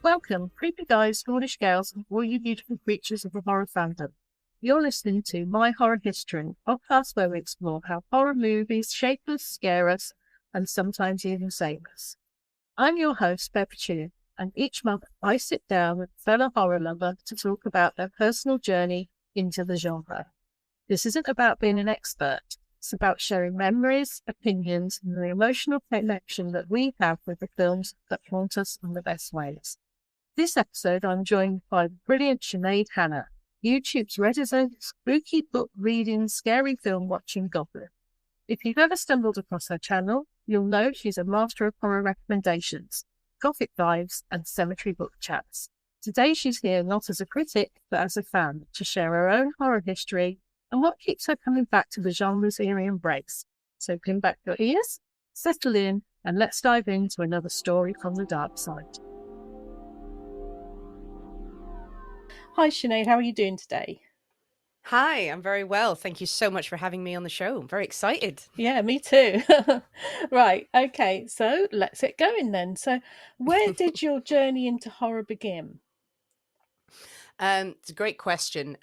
Welcome, creepy guys, Cornish gals, and all you beautiful creatures of the horror fandom. You're listening to My Horror History, a podcast where we explore how horror movies shape us, scare us, and sometimes even save us. I'm your host, Pepper Chew, and each month I sit down with a fellow horror lover to talk about their personal journey into the genre. This isn't about being an expert. It's about sharing memories, opinions, and the emotional connection that we have with the films that haunt us in the best ways. This episode, I'm joined by the brilliant Sinead Hanna, YouTube's resident spooky book reading, scary film watching goblin. If you've ever stumbled across her channel, you'll know she's a master of horror recommendations, gothic vibes, and cemetery book chats. Today, she's here not as a critic, but as a fan, to share her own horror history and what keeps her coming back to the genre's eerie embrace. So pin back your ears, settle in, and let's dive into another story from the dark side. Hi, Sinead. How are you doing today? Hi, I'm very well. Thank you so much for having me on the show. I'm very excited. Yeah, me too. Right. Okay. So let's get going then. So, where did your journey into horror begin? It's a great question.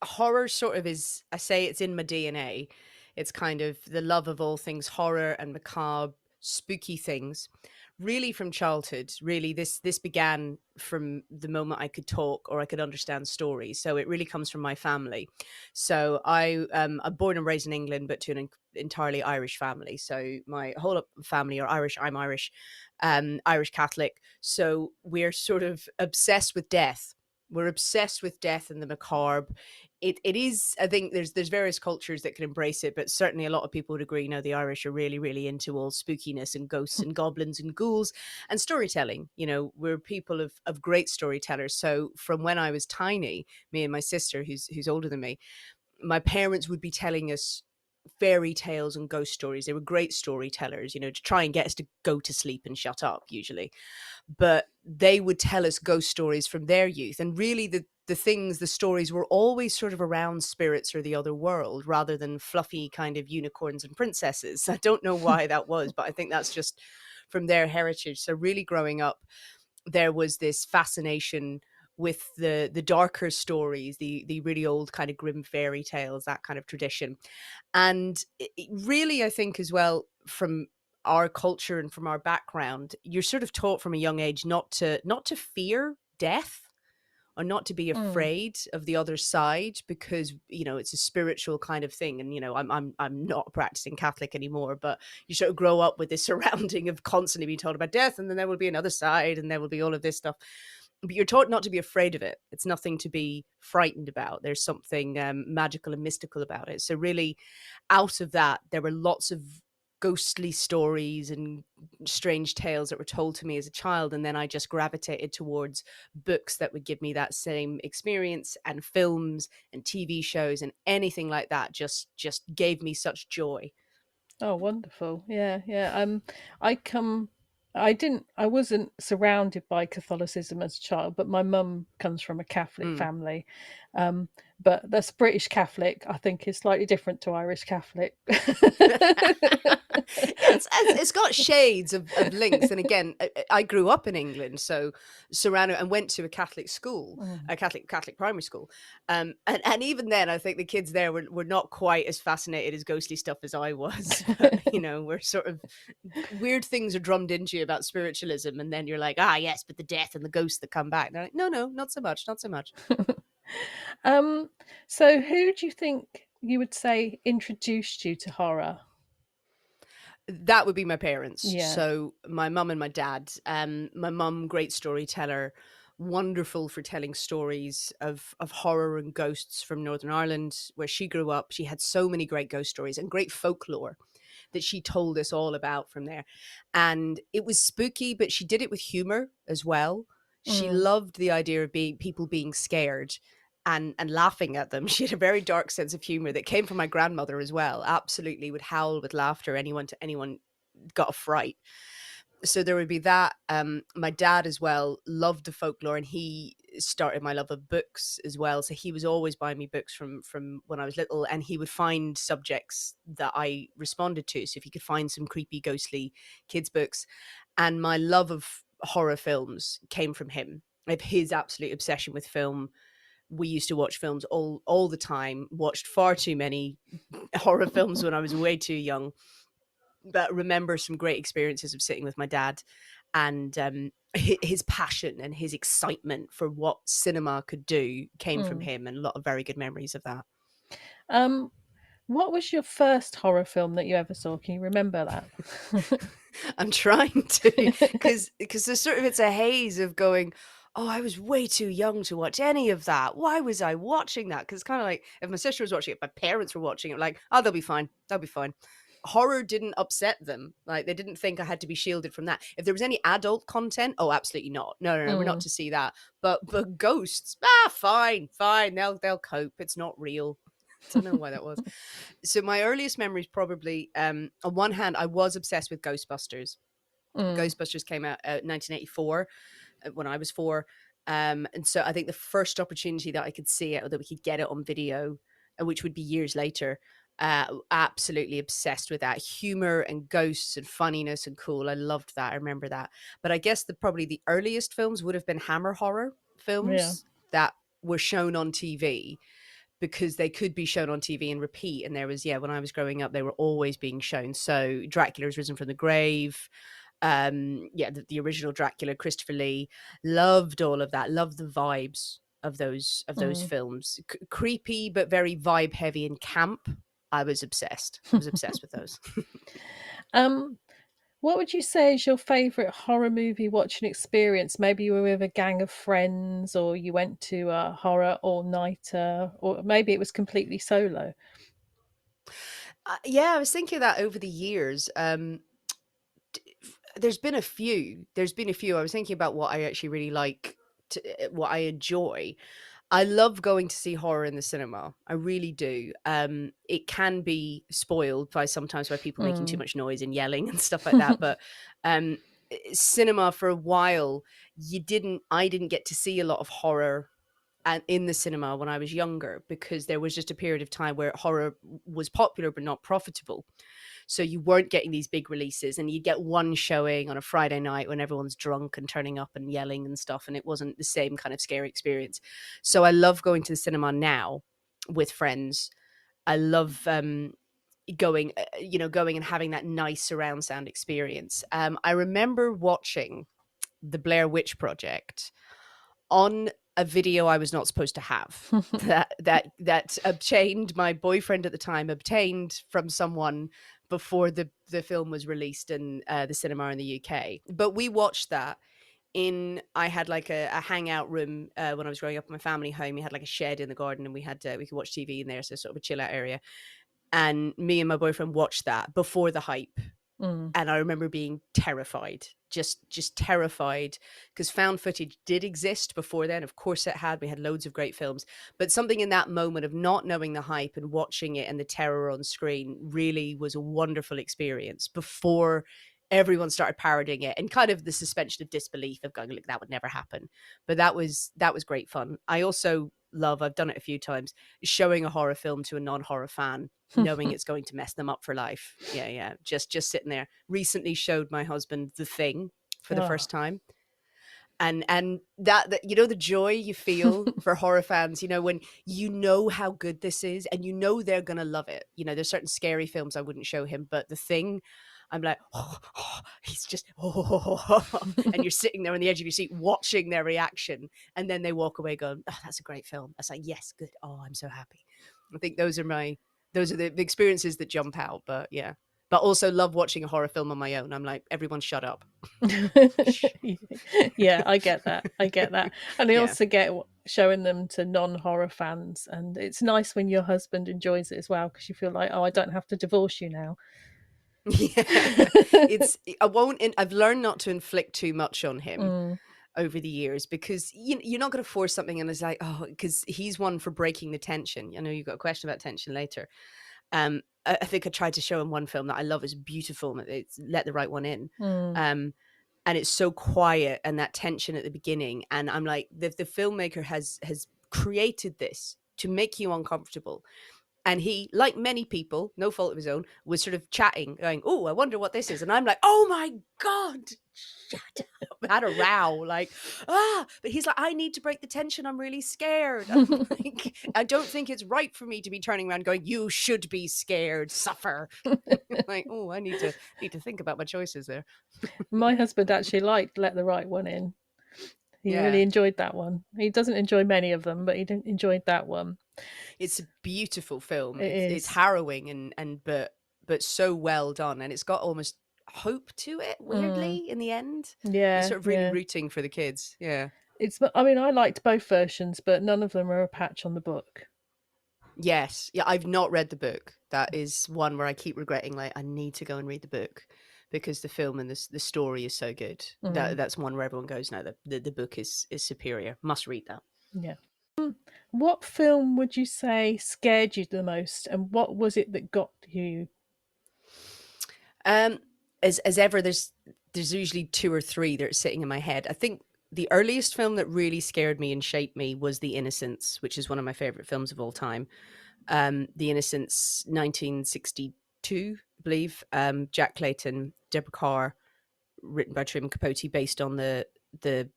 Horror sort of is, I say it's in my DNA. It's kind of the love of all things horror and macabre, spooky things. Really from childhood. Really, this began from the moment I could talk or I could understand stories. So it really comes from my family. So I'm born and raised in England, but to an entirely Irish family. So my whole family are Irish. I'm Irish, Irish Catholic. So we're sort of obsessed with death. We're obsessed with death and the macabre. It is, I think there's various cultures that can embrace it, but certainly a lot of people would agree, no, the Irish are really, really into all spookiness and ghosts and goblins and ghouls and storytelling. We're people of great storytellers. So from when I was tiny, me and my sister, who's older than me, my parents would be telling us fairy tales and ghost stories. They were great storytellers, to try and get us to go to sleep and shut up usually. But they would tell us ghost stories from their youth. And really the stories were always sort of around spirits or the other world rather than fluffy kind of unicorns and princesses. I don't know why that was, but I think that's just from their heritage. So really growing up, there was this fascination with the darker stories, the really old kind of grim fairy tales, that kind of tradition. And really, I think as well, from our culture and from our background, you're sort of taught from a young age not to fear death or not to be Mm. afraid of the other side, because it's a spiritual kind of thing. And I'm not a practicing Catholic anymore, but you sort of grow up with this surrounding of constantly being told about death, and then there will be another side, and there will be all of this stuff, but you're taught not to be afraid of it. It's nothing to be frightened about. There's something magical and mystical about it. So really, out of that, there were lots of ghostly stories and strange tales that were told to me as a child, and then I just gravitated towards books that would give me that same experience, and films and TV shows and anything like that just gave me such joy. Oh, wonderful. Yeah, yeah. I come. I wasn't surrounded by Catholicism as a child, but my mum comes from a Catholic Mm. family. Um, but that's British Catholic. I think is slightly different to Irish Catholic. It's got shades of links. And again, I grew up in England, so surrounded, and went to a Catholic school, Mm. a Catholic primary school. And even then, I think the kids there were not quite as fascinated as ghostly stuff as I was. But we're sort of weird things are drummed into you about spiritualism, and then you're like, ah, yes, but the death and the ghosts that come back. And they're like, no, no, not so much, not so much. Um, so who do you think you would say introduced you to horror? That would be my parents. Yeah. So my mum and my dad. My mum, great storyteller, wonderful for telling stories of horror and ghosts from Northern Ireland, where she grew up. She had so many great ghost stories and great folklore that she told us all about from there. And it was spooky, but she did it with humor as well. She Mm. loved the idea of people being scared and laughing at them. She had a very dark sense of humor that came from my grandmother as well. Absolutely would howl with laughter anyone got a fright. So there would be that. My dad as well loved the folklore, and he started my love of books as well. So he was always buying me books from when I was little, and he would find subjects that I responded to. So if he could find some creepy, ghostly kids books, and my love of horror films came from him, of his absolute obsession with film. We used to watch films all the time, watched far too many horror films when I was way too young, but remember some great experiences of sitting with my dad, and his passion and his excitement for what cinema could do came from him, and a lot of very good memories of that. What was your first horror film that you ever saw? Can you remember that? I'm trying to, because there's sort of, it's a haze of going, oh, I was way too young to watch any of that. Why was I watching that? Because it's kind of like, if my sister was watching it, my parents were watching it, like, oh, they'll be fine. They'll be fine. Horror didn't upset them. Like, they didn't think I had to be shielded from that. If there was any adult content, oh, absolutely not. No, we're not to see that. But ghosts, fine. They'll cope. It's not real. I don't know why that was. So my earliest memories, probably, on one hand, I was obsessed with Ghostbusters. Ghostbusters came out 1984 when I was 4. And so I think the first opportunity that I could see it, or that we could get it on video, which would be years later, absolutely obsessed with that humor and ghosts and funniness and cool. I loved that. I remember that. But I guess probably the earliest films would have been Hammer horror Yeah. films that were shown on TV, because they could be shown on TV and repeat. And there was, when I was growing up, they were always being shown. So Dracula's Risen from the Grave, the original Dracula, Christopher Lee, loved all of that. Loved the vibes of those films. Creepy, but very vibe heavy and camp. I was obsessed with those. What would you say is your favorite horror movie watching experience? Maybe you were with a gang of friends, or you went to a horror all-nighter, or maybe it was completely solo. I was thinking of that over the years. There's been a few. I was thinking about what I actually really like, what I enjoy. I love going to see horror in the cinema. I really do. It can be spoiled sometimes by people making too much noise and yelling and stuff like that. But cinema, for a while, I didn't get to see a lot of horror in the cinema when I was younger, because there was just a period of time where horror was popular but not profitable. So you weren't getting these big releases, and you'd get one showing on a Friday night when everyone's drunk and turning up and yelling and stuff, and it wasn't the same kind of scary experience. So I love going to the cinema now with friends. I love going and having that nice surround sound experience. I remember watching the Blair Witch Project on a video I was not supposed to have, that obtained, my boyfriend at the time obtained from someone before the film was released in the cinema in the UK. But we watched that I had like a hangout room when I was growing up in my family home. We had like a shed in the garden, and we could watch TV in there, so sort of a chill out area. And me and my boyfriend watched that before the hype. And I remember being terrified, just terrified, because found footage did exist before then. Of course it had. We had loads of great films, but something in that moment of not knowing the hype and watching it and the terror on screen really was a wonderful experience before everyone started parodying it, and kind of the suspension of disbelief of going, look, that would never happen. But that was great fun. I also love, I've done it a few times, showing a horror film to a non-horror fan, knowing it's going to mess them up for life. Yeah. Just sitting there. Recently showed my husband The Thing for the first time. And that the joy you feel for horror fans, when you know how good this is, and they're gonna love it. There's certain scary films I wouldn't show him, but The Thing, I'm like, he's just, and you're sitting there on the edge of your seat watching their reaction, and then they walk away going, oh, that's a great film. I was like, yes, good. Oh, I'm so happy. I think those are the experiences that jump out. But yeah, but also love watching a horror film on my own. I'm like, everyone shut up. Yeah, I get that. And I Yeah. also get showing them to non-horror fans, and it's nice when your husband enjoys it as well, because you feel like, oh, I don't have to divorce you now. Yeah, I've learned not to inflict too much on him over the years, because you're not going to force something, and it's like, oh, because he's one for breaking the tension. I know you've got a question about tension later. I think I tried to show him one film that I love, is beautiful, it's Let the Right One In. And it's so quiet, and that tension at the beginning, and I'm like, the filmmaker has created this to make you uncomfortable. And he, like many people, no fault of his own, was sort of chatting, going, "Oh, I wonder what this is." And I'm like, "Oh my God, shut up." I had a row, like, but he's like, "I need to break the tension. I'm really scared." I'm like, "I don't think it's right for me to be turning around going, 'You should be scared, suffer.'" Like, oh, I need to think about my choices there. My husband actually liked Let the Right One In. He Yeah. really enjoyed that one. He doesn't enjoy many of them, but he enjoyed that one. It's a beautiful film. It It's is. harrowing and but so well done, and it's got almost hope to it, weirdly, in the end. You're Yeah, sort of really yeah. rooting for the kids. Yeah. I mean, I liked both versions, but none of them are a patch on the book. Yes. Yeah, I've not read the book. That is one where I keep regretting, like, I need to go and read the book because the film and the story is so good. That's one where everyone goes, no, the book is superior. Must read that. Yeah. What film would you say scared you the most, and what was it that got you? As ever, there's usually two or three that are sitting in my head. I think the earliest film that really scared me and shaped me was The Innocents, which is one of my favorite films of all time. The Innocents, 1962, I believe. Jack Clayton, Deborah Carr, written by Truman Capote, based on the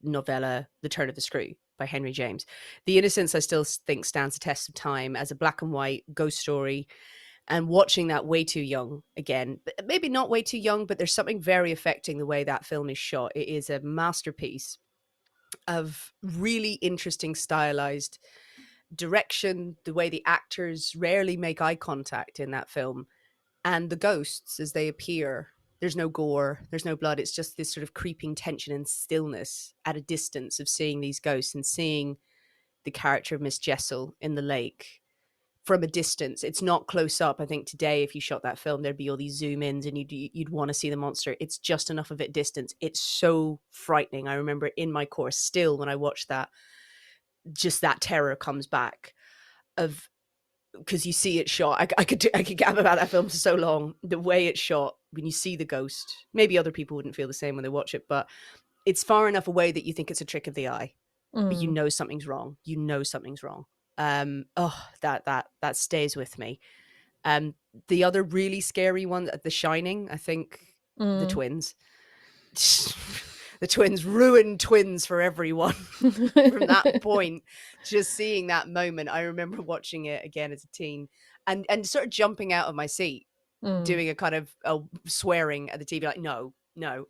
novella The Turn of the Screw by Henry James. The Innocents, I still think, stands the test of time as a black and white ghost story. And watching that way too young again, maybe not way too young, but there's something very affecting the way that film is shot. It is a masterpiece of really interesting stylized direction, the way the actors rarely make eye contact in that film, and the ghosts as they appear. There's no gore, there's no blood. It's just this sort of creeping tension and stillness at a distance of seeing these ghosts and seeing the character of Miss Jessel in the lake from a distance. It's not close up. I think today, if you shot that film, there'd be all these zoom ins and you'd want to see the monster. It's just enough of it distance. It's so frightening. I remember in my course still when I watched that, just that terror comes back of, because you see it shot. I could gab about that film for so long. The way it's shot, when you see the ghost, maybe other people wouldn't feel the same when they watch it, but it's far enough away that you think it's a trick of the eye, but you know something's wrong. You know something's wrong. That stays with me. The other really scary one, The Shining, I think, the twins. The twins ruined twins for everyone from that point. Just seeing that moment, I remember watching it again as a teen and sort of jumping out of my seat, doing a kind of swearing at the TV, like, no,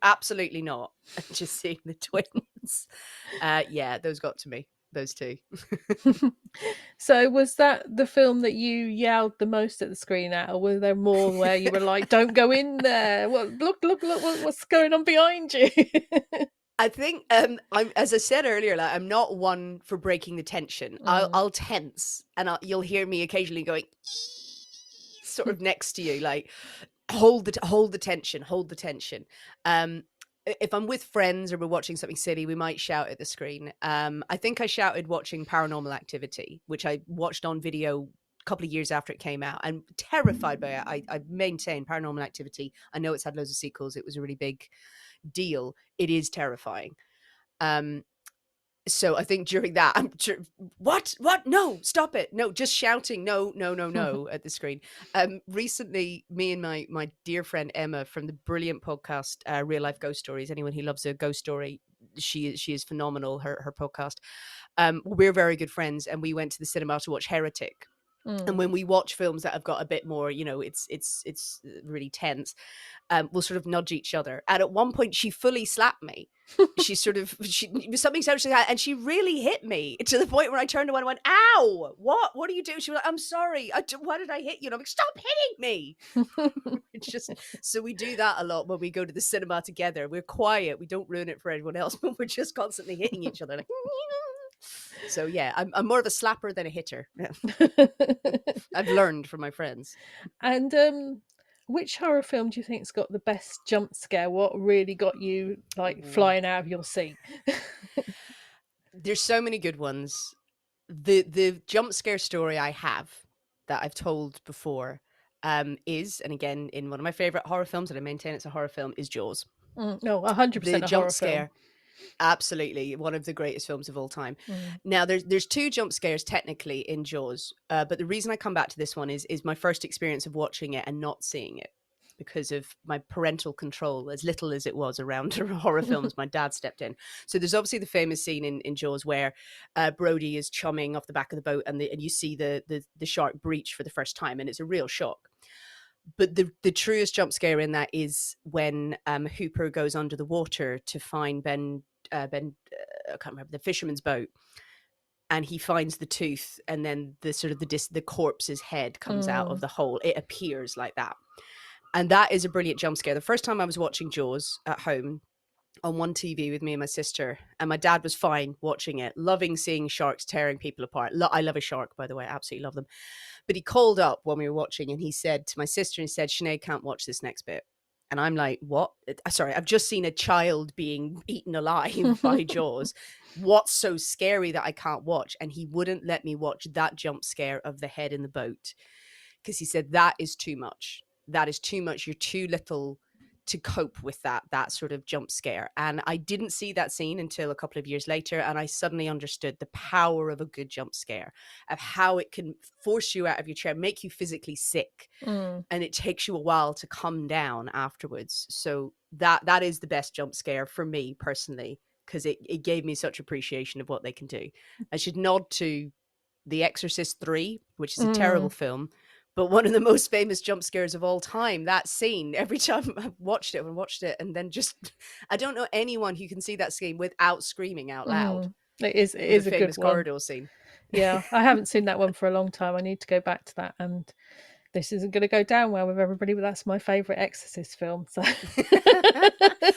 absolutely not. And just seeing the twins. Yeah, those got to me, those two. So was that the film that you yelled the most at the screen at, or were there more where you were like, "Don't go in there! Look! What's going on behind you?" I think I'm, as I said earlier, like, I'm not one for breaking the tension. I'll tense, and you'll hear me occasionally going sort of next to you, like hold the tension, hold the tension. If I'm with friends or we're watching something silly, we might shout at the screen. I think I shouted watching Paranormal Activity, which I watched on video a couple of years after it came out, and terrified by it. I maintain Paranormal Activity. I know it's had loads of sequels. It was a really big deal. It is terrifying. So I think during that, what? No, stop it. No, just shouting, no, at the screen. Recently, me and my dear friend Emma from the brilliant podcast, Real Life Ghost Stories. Anyone who loves a ghost story, she is phenomenal, her podcast. We're very good friends, and we went to the cinema to watch Heretic. And when we watch films that have got a bit more, it's really tense, we'll sort of nudge each other. And at one point, she fully slapped me. She something so, and she really hit me to the point where I turned to her and went, "Ow! What are you doing?" She was like, "I'm sorry. Why did I hit you?" And I'm like, "Stop hitting me!" It's just, so we do that a lot when we go to the cinema together. We're quiet. We don't ruin it for everyone else, but we're just constantly hitting each other. Like, so yeah, I'm more of a slapper than a hitter. I've learned from my friends. And which horror film do you think's got the best jump scare? What really got you like flying out of your seat? There's so many good ones. The jump scare story I have that I've told before is, and again, in one of my favorite horror films, and I maintain it's a horror film, is Jaws. No, 100% a Jump horror scare. film. Absolutely, one of the greatest films of all time. Mm. Now, there's two jump scares technically in Jaws, but the reason I come back to this one is my first experience of watching it and not seeing it because of my parental control, as little as it was around horror films. My dad stepped in. So there's obviously the famous scene in Jaws where Brody is chumming off the back of the boat, and you see the shark breach for the first time, and it's a real shock. But the truest jump scare in that is when Hooper goes under the water to find I can't remember, the fisherman's boat, and he finds the tooth, and then the corpse's head comes out of Mm. the hole. It appears like that, and that is a brilliant jump scare. The first time I was watching Jaws at home on one TV with me and my sister, and my dad was fine watching it, loving seeing sharks tearing people apart. I love a shark, by the way, I absolutely love them. But he called up when we were watching, and he said to my sister, Sinead can't watch this next bit. And I'm like, what? Sorry, I've just seen a child being eaten alive by Jaws. What's so scary that I can't watch? And he wouldn't let me watch that jump scare of the head in the boat, because he said, that is too much. That is too much. You're too little to cope with that sort of jump scare. And I didn't see that scene until a couple of years later, and I suddenly understood the power of a good jump scare, of how it can force you out of your chair, make you physically sick, Mm. and it takes you a while to come down afterwards. So that is the best jump scare for me personally, because it gave me such appreciation of what they can do. I should nod to The Exorcist 3, which is a terrible Mm. film, but one of the most famous jump scares of all time. That scene, every time I've watched it, and then just, I don't know anyone who can see that scene without screaming out loud. Mm. It With the is a good famous one. corridor scene. Yeah, I haven't seen that one for a long time. I need to go back to that, and this isn't going to go down well with everybody, but that's my favourite Exorcist film. So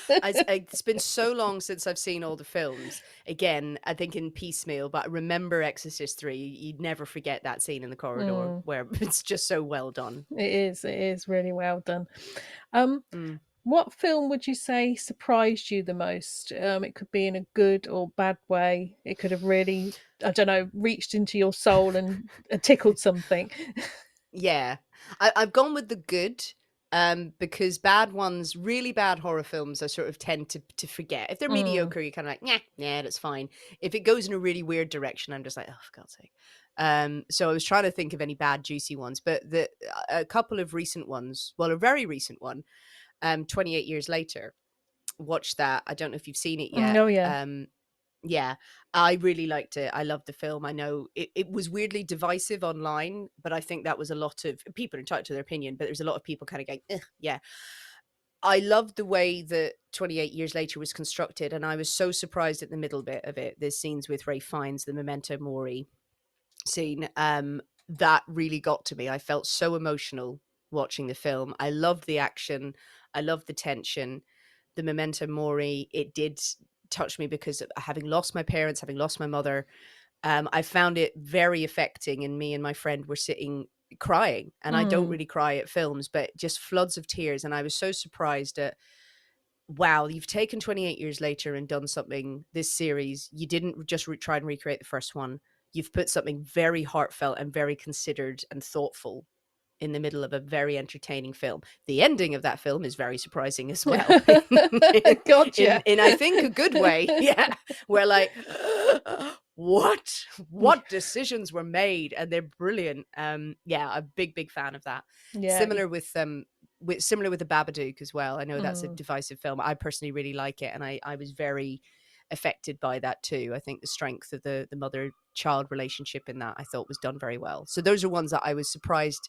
It's been so long since I've seen all the films. Again, I think in piecemeal, but I remember Exorcist 3. You'd never forget that scene in the corridor where it's just so well done. It is really well done. Mm. What film would you say surprised you the most? It could be in a good or bad way. It could have really, I don't know, reached into your soul and tickled something. Yeah, I've gone with the good, because bad ones, really bad horror films, I sort of tend to forget. If they're mediocre, you're kind of like, yeah, that's fine. If it goes in a really weird direction, I'm just like, oh, for God's sake. So I was trying to think of any bad, juicy ones, but a couple of recent ones, well, a very recent one, 28 years later, watched that. I don't know if you've seen it yet. Oh, yeah. Yeah, I really liked it. I loved the film. I know it was weirdly divisive online, but I think that was a lot of people entitled to their opinion, but there's a lot of people kind of going, yeah. I loved the way that 28 years later was constructed, and I was so surprised at the middle bit of it. There's scenes with Ray Fiennes, the Memento Mori scene, that really got to me. I felt so emotional watching the film. I loved the action. I loved the tension. The Memento Mori, it did touch me because of having lost my parents, having lost my mother. I found it very affecting, and me and my friend were sitting crying. And I don't really cry at films, but just floods of tears. And I was so surprised at, wow, you've taken 28 years later and done something, this series. You didn't just try and recreate the first one. You've put something very heartfelt and very considered and thoughtful in the middle of a very entertaining film. The ending of that film is very surprising as well. Gotcha. In I think a good way. Yeah. Where like, what decisions were made, and they're brilliant. Yeah, a big fan of that. Yeah. Similar with the Babadook as well. I know that's a divisive film. I personally really like it, and I was very affected by that too. I think the strength of the mother-child relationship in that, I thought, was done very well. So those are ones that I was surprised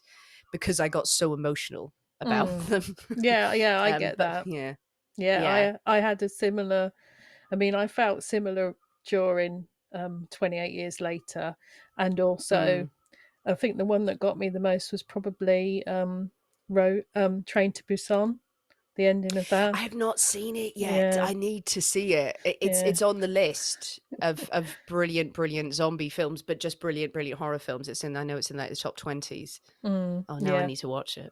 because I got so emotional about them. Yeah, I get that. Yeah. I had a similar, I mean, I felt similar during 28 years later, and also I think the one that got me the most was probably Train to Busan, the ending of that. I have not seen it yet. Yeah. I need to see it. It's on the list of brilliant zombie films, but just brilliant horror films. I know it's in like the top 20s. Oh, now I need to watch it.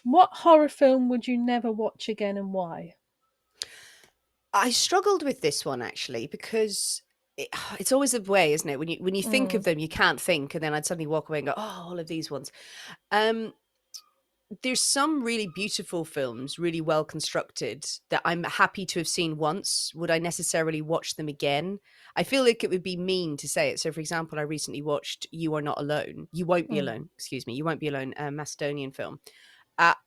What horror film would you never watch again, and why? I struggled with this one actually, because it's always a way, isn't it? When you think of them, you can't think, and then I'd suddenly walk away and go, oh, all of these ones. there's some really beautiful films, really well constructed, that I'm happy to have seen once. Would I necessarily watch them again? I feel like it would be mean to say it. So, for example, I recently watched You Are Not Alone. You Won't Be Mm. Alone, excuse me. You Won't Be Alone, a Macedonian film.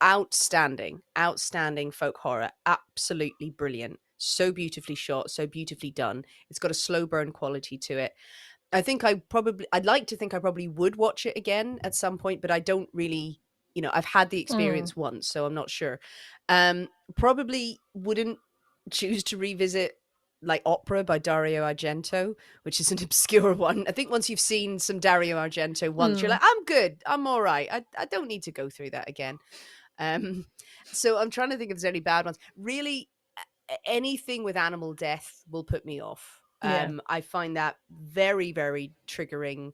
Outstanding, outstanding folk horror. Absolutely brilliant. So beautifully shot, so beautifully done. It's got a slow burn quality to it. I'd like to think I probably would watch it again at some point, but I don't really, I've had the Mm. experience once, so I'm not sure. Probably wouldn't choose to revisit like Opera by Dario Argento, which is an obscure one. I think once you've seen some Dario Argento once, you're Mm. like, I'm good. I'm all right. I don't need to go through that again. Um, so I'm trying to think if there's any bad ones. Really, anything with animal death will put me off. Yeah. I find that very, very triggering.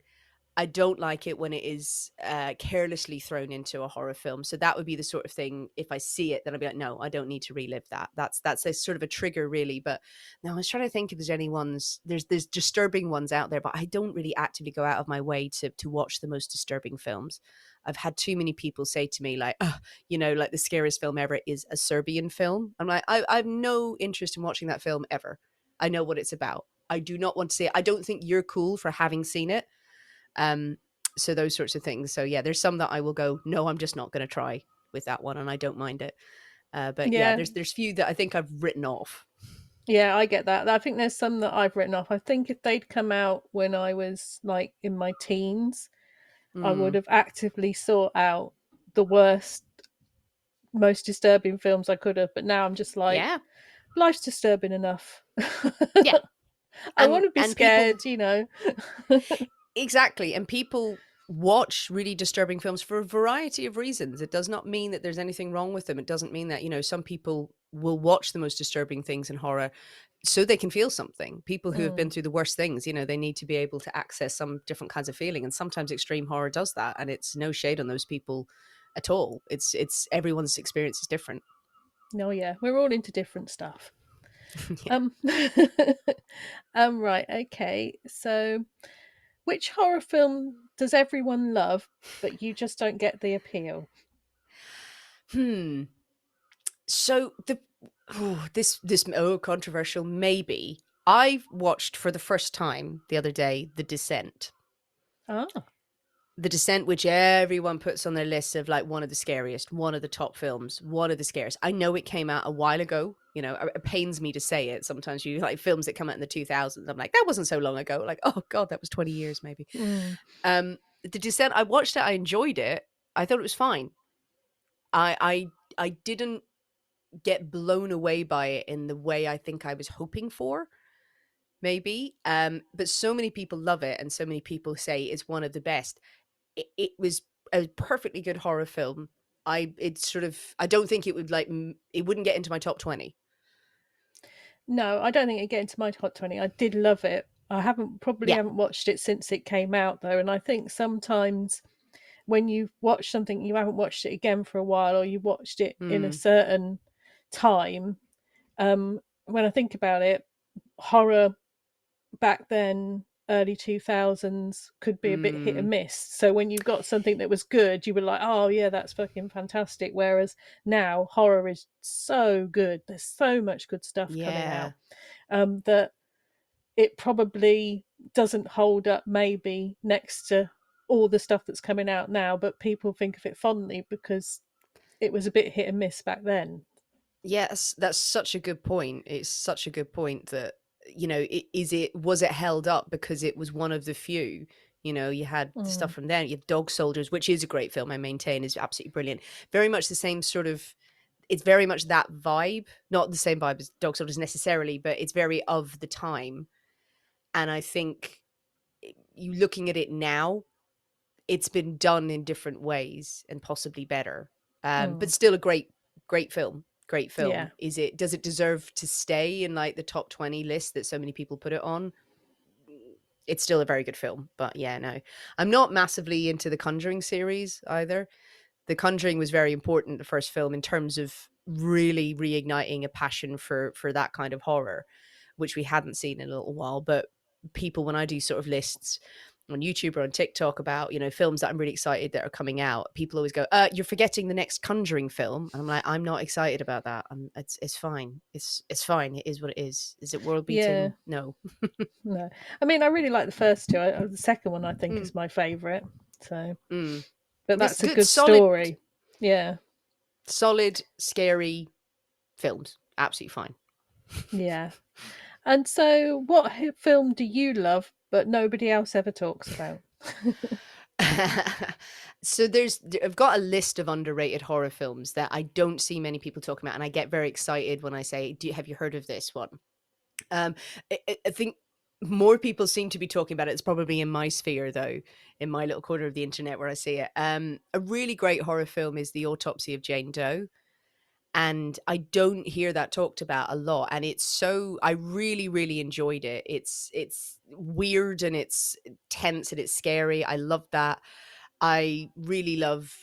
I don't like it when it is carelessly thrown into a horror film. So that would be the sort of thing. If I see it, then I'd be like, no, I don't need to relive that. That's a sort of a trigger, really. But no, I was trying to think if there's any ones. There's disturbing ones out there, but I don't really actively go out of my way to watch the most disturbing films. I've had too many people say to me like, oh, like the scariest film ever is a Serbian film. I'm like, I have no interest in watching that film ever. I know what it's about. I do not want to see it. I don't think you're cool for having seen it. um, so those sorts of things. So yeah, there's some that I will go, no, I'm just not going to try with that one, and I don't mind it. But yeah, Yeah. there's few that I think I've written off. Yeah, I get that. I think there's some that I've written off. I think if they'd come out when I was like in my teens, I would Mm. have actively sought out the worst, most disturbing films I could have. But now I'm just like, Yeah, life's disturbing enough. yeah, I want to be and people scared. exactly, and people watch really disturbing films for a variety of reasons. It does not mean that there's anything wrong with them. It doesn't mean that some people will watch the most disturbing things in horror so they can feel something. People who have been Mm. through the worst things, they need to be able to access some different kinds of feeling, and sometimes extreme horror does that, and it's no shade on those people at all. It's everyone's experience is different. No, yeah, we're all into different stuff. Yeah. Um, right, okay. So, which horror film does everyone love, but you just don't get the appeal? Hmm. So this controversial maybe. I watched for the first time the other day The Descent. Ah, The Descent, which everyone puts on their list of like one of the scariest, one of the top films, one of the scariest. I know it came out a while ago. It pains me to say it. Sometimes you like films that come out in the 2000s. I'm like, that wasn't so long ago. Like, oh God, that was 20 years maybe. mm, The Descent, I watched it. I enjoyed it. I thought it was fine. I didn't get blown away by it in the way I think I was hoping for, maybe. But so many people love it, and so many people say it's one of the best. It was a perfectly good horror film. I don't think it would it wouldn't get into my top 20. no, I don't think it'd get into my top 20. I did love it. I probably Yeah. haven't watched it since it came out though, and I think sometimes when you watch something you haven't watched it again for a while, or you watched it in a Mm, certain time, when I think about it, horror back then, early 2000s, could be a bit hit and mm, miss. So when you got something that was good, you were like, oh yeah, that's fucking fantastic. Whereas now horror is so good, there's so much good stuff coming yeah. out, that it probably doesn't hold up maybe next to all the stuff that's coming out now, but people think of it fondly because it was a bit hit and miss back then. Yes, that's such a good point. It's such a good point that, was it held up because it was one of the few? You had stuff Mm, from there. You have Dog Soldiers, which is a great film. I maintain is absolutely brilliant. Very much the same sort of. It's very much that vibe, not the same vibe as Dog Soldiers necessarily, but it's very of the time. And I think you looking at it now, it's been done in different ways and possibly better. But mm, still a great film. Great yeah. film. Does it deserve to stay in like the top 20 list that so many people put it on? It's still a very good film, but yeah, no. I'm not massively into the Conjuring series either. The Conjuring was very important, the first film, in terms of really reigniting a passion for that kind of horror, which we hadn't seen in a little while. But people, when I do sort of lists, on YouTube or on TikTok about, films that I'm really excited that are coming out, people always go, "You're forgetting the next Conjuring film," and I'm like, "I'm not excited about that. It's fine. It's fine. It is what it is. Is it world Yeah, beating? No." no. I mean, I really like the first two. The second one, I think, Mm, is my favourite. So, mm. but This that's a good, good solid, story. Yeah, scary films. Absolutely fine. yeah. And so, what film do you love, but nobody else ever talks about? So I've got a list of underrated horror films that I don't see many people talking about, and I get very excited when I say, have you heard of this one?" Um, I think more people seem to be talking about it. It's probably in my sphere, though, in my little corner of the internet where I see it. A really great horror film is The Autopsy of Jane Doe. And I don't hear that talked about a lot. And I really, really enjoyed it. It's weird and it's tense and it's scary. I love that. I really love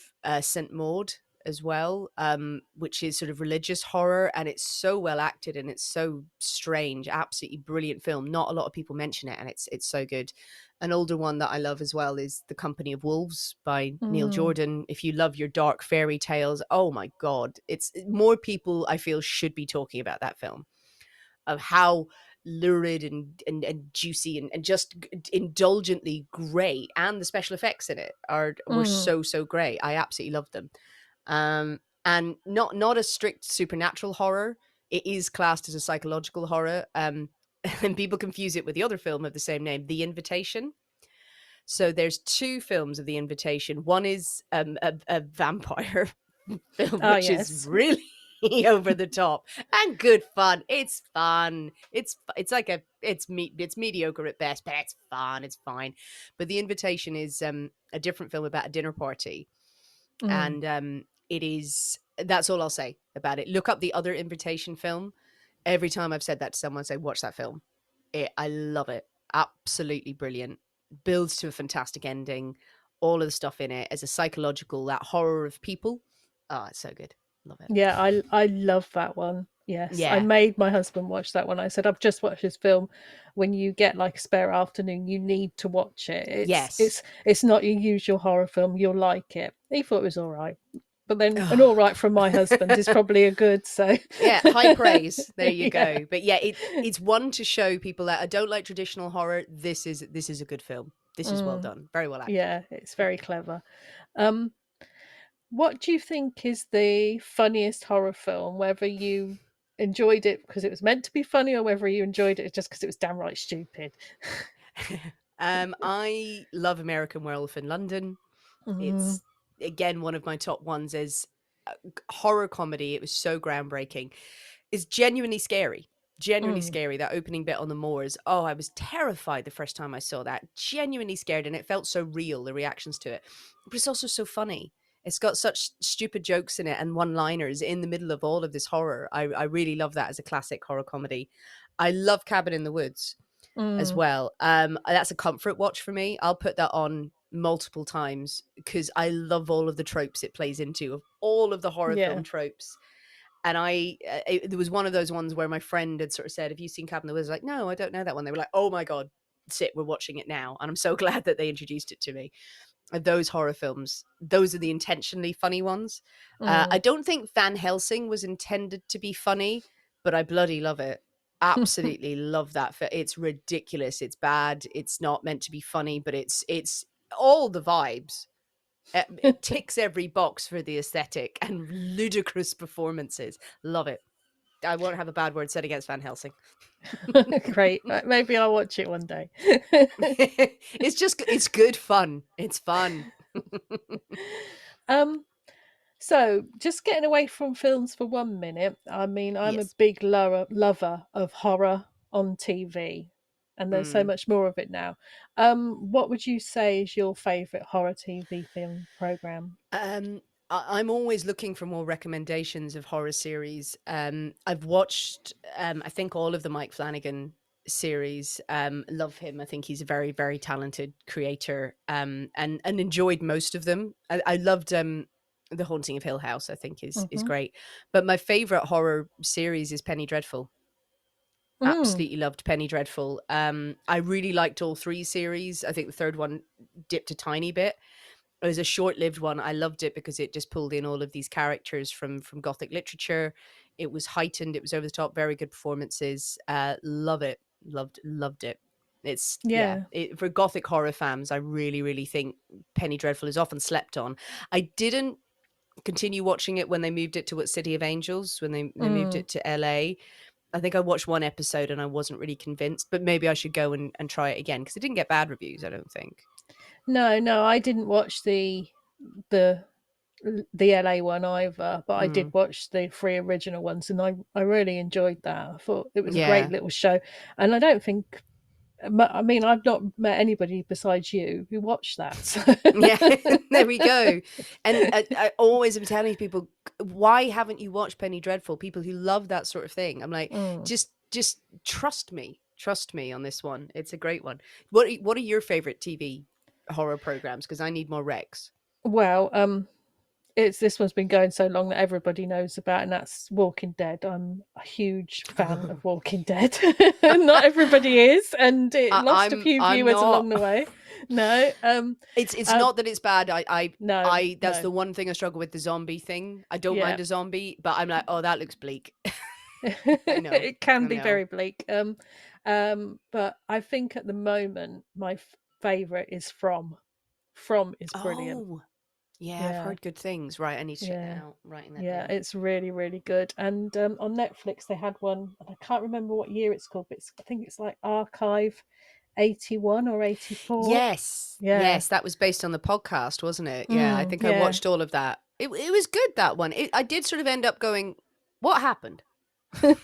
Saint Maud as well, which is sort of religious horror, and it's so well acted and it's so strange. Absolutely brilliant film. Not a lot of people mention it, and it's so good. An older one that I love as well is The Company of Wolves by Neil Mm, Jordan. If you love your dark fairy tales, oh my god, it's more people I feel should be talking about that film, of how lurid and juicy and just indulgently great, and the special effects in it were mm, so great. I absolutely loved them. And not a strict supernatural horror. It is classed as a psychological horror. And people confuse it with the other film of the same name, The Invitation. So there's two films of The Invitation. One is a vampire film, ah, which is yes. really over the top and good fun. It's fun. It's like it's mediocre at best, but it's fun. It's fine. But The Invitation is a different film about a dinner party, Mm, and that's all I'll say about it. Look up the other Invitation film. Every time I've said that to someone, say watch that film. I love it. Absolutely brilliant. Builds to a fantastic ending. All of the stuff in it as a psychological, that horror of people. Oh, it's so good. Love it. yeah, I love that one. Yes, I Yeah. made my husband watch that one. I said, "I've just watched this film. When you get like a spare afternoon, you need to watch it. It's Yes. it's it's not your usual horror film. You'll like it." He thought it was all right, but then an all Oh. right from my husband is probably a good. So, Yeah, high praise. There you yeah, go. But yeah, it's one to show people that I don't like traditional horror. This is a good film. This is well mm, done. Very well acted. yeah, it's very clever. Um, What do you think is the funniest horror film? Whether you enjoyed it because it was meant to be funny, or whether you enjoyed it just because it was downright stupid? I love American Werewolf in London. Mm, It's again one of my top ones as horror comedy. It was so groundbreaking. It's genuinely scary. Genuinely mm, scary. That opening bit on the moors. Oh, I was terrified the first time I saw that. Genuinely scared, and it felt so real, the reactions to it. But it's also so funny. It's got such stupid jokes in it and one-liners in the middle of all of this horror. I really love that as a classic horror comedy. I love Cabin in the Woods as mm, well. That's a comfort watch for me. I'll put that on multiple times because I love all of the tropes it plays into, of all of the horror yeah. film tropes. And there was one of those ones where my friend had sort of said, "Have you seen Cabin in the Woods?" Like, "No, I don't know that one." They were like, "Oh my god, sit, we're watching it now." And I'm so glad that they introduced it to me. Those horror films, those are the intentionally funny ones. I Mm. don't think Van Helsing was intended to be funny, but I bloody love it. Absolutely love that. It's ridiculous. It's bad. It's not meant to be funny, but it's all the vibes. It ticks every box for the aesthetic and ludicrous performances. Love it. I won't have a bad word said against Van Helsing. Great. Maybe I'll watch it one day. It's good fun. It's fun. um, so just getting away from films for 1 minute. I mean, I'm a Yes. big lover of horror on TV, and there's so Mm. much more of it now. What would you say is your favorite horror TV film program? Um, I'm always looking for more recommendations of horror series. I've watched, I think, all of the Mike Flanagan series. Love him. I think he's a very, very talented creator. And enjoyed most of them. I loved The Haunting of Hill House. I think is Hmm. great. But my favorite horror series is Penny Dreadful. Mm. Absolutely loved Penny Dreadful. I really liked all three series. I think the third one dipped a tiny bit. It was a short-lived one. I loved it because it just pulled in all of these characters from Gothic literature. It was heightened. It was over the top. Very good performances. Love it. Loved it. It's Yeah. for Gothic horror fans. I really, really think Penny Dreadful is often slept on. I didn't continue watching it when they moved it to City of Angels, when they moved Mm. it to LA. I think I watched one episode and I wasn't really convinced, but maybe I should go and try it again because it didn't get bad reviews, I don't think. No, I didn't watch the the LA one either, but I did Mm. watch the three original ones, and I really enjoyed that. I thought it was a great Yeah. little show, and I don't think. I mean, I've not met anybody besides you who watched that. So. Yeah, there we go. And I always am telling people, why haven't you watched Penny Dreadful? People who love that sort of thing. I'm like, Mm. just trust me on this one. It's a great one. What are your favorite TV horror programs? Because I need more recs. Well, it's this one's been going so long that everybody knows about, and that's Walking Dead. I'm a huge fan of Walking Dead. Not everybody is, and it lost a few I'm viewers not. along the way. No, It's not that it's bad. no, That's no, the one thing I struggle with, the zombie thing. I don't yeah. mind a zombie, but I'm like, oh, that looks bleak. I know. It can I be know. very bleak. But I think at the moment my favorite is From. From is brilliant. Oh, yeah, I've Yeah, heard good things. Right, I need to check that yeah, out. Writing that yeah. down. It's really, really good. And on Netflix they had one, and I can't remember what year it's called, but I think it's like Archive 81 or 84. Yes, Yeah. yes, that was based on the podcast, wasn't it? Yeah, I think I Yeah. watched all of that. It was good, that one. I did sort of end up going, what happened? I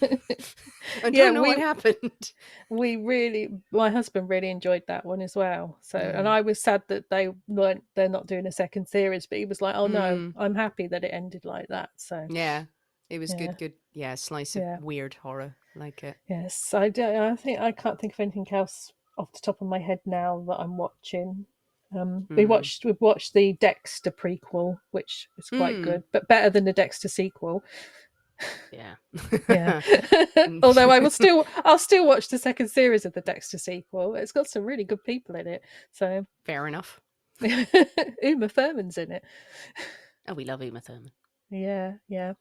Yeah, don't know what happened. we really, my husband really enjoyed that one as well. So, and Mm. I was sad that they're not doing a second series, but he was like, oh no, Mm. I'm happy that it ended like that. So Yeah, it was yeah, good. Yeah, slice of yeah, weird horror, like it. yes. I think I can't think of anything else off the top of my head now that I'm watching. Mm. We've watched the Dexter prequel, which is quite Mm. good, but better than the Dexter sequel. Yeah. Yeah. Although I'll still watch the second series of the Dexter sequel. It's got some really good people in it. So Fair enough. Uma Thurman's in it. Oh, we love Uma Thurman. Yeah, yeah.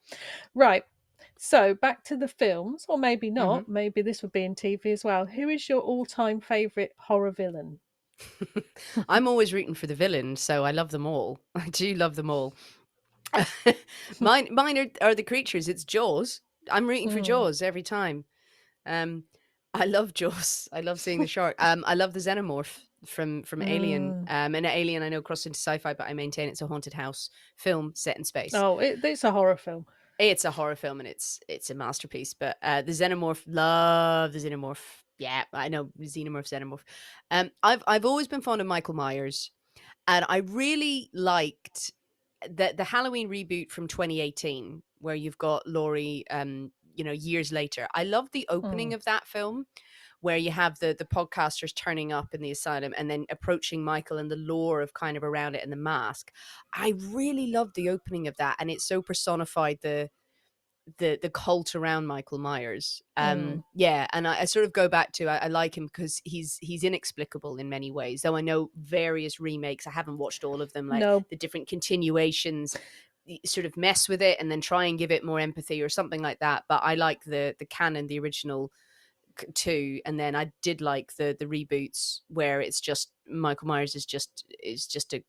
Right. So back to the films, or maybe Hmm. not. Maybe this would be in TV as well. Who is your all-time favorite horror villain? I'm always rooting for the villain, so I love them all. I do love them all. Mine are the creatures. It's Jaws. I'm rooting for Mm. Jaws every time. Um, I love Jaws. I love seeing the shark. I love the xenomorph from Alien. Mm. And Alien, I know, crossed into sci-fi, but I maintain it's a haunted house film set in space. Oh, it's a horror film. It's a horror film and it's a masterpiece. But the xenomorph, love the xenomorph. Yeah, I know, xenomorph. I've always been fond of Michael Myers, and I really liked the Halloween reboot from 2018, where you've got Laurie, years later. I love the opening Mm. of that film, where you have the podcasters turning up in the asylum and then approaching Michael and the lore of kind of around it and the mask. I really loved the opening of that, and it so personified the cult around Michael Myers. Mm. Yeah, and I sort of go back to I like him because he's inexplicable in many ways. Though I know various remakes, I haven't watched all of them. Like No, the different continuations, sort of mess with it and then try and give it more empathy or something like that. But I like the canon, the original two, and then I did like the reboots where it's just Michael Myers is just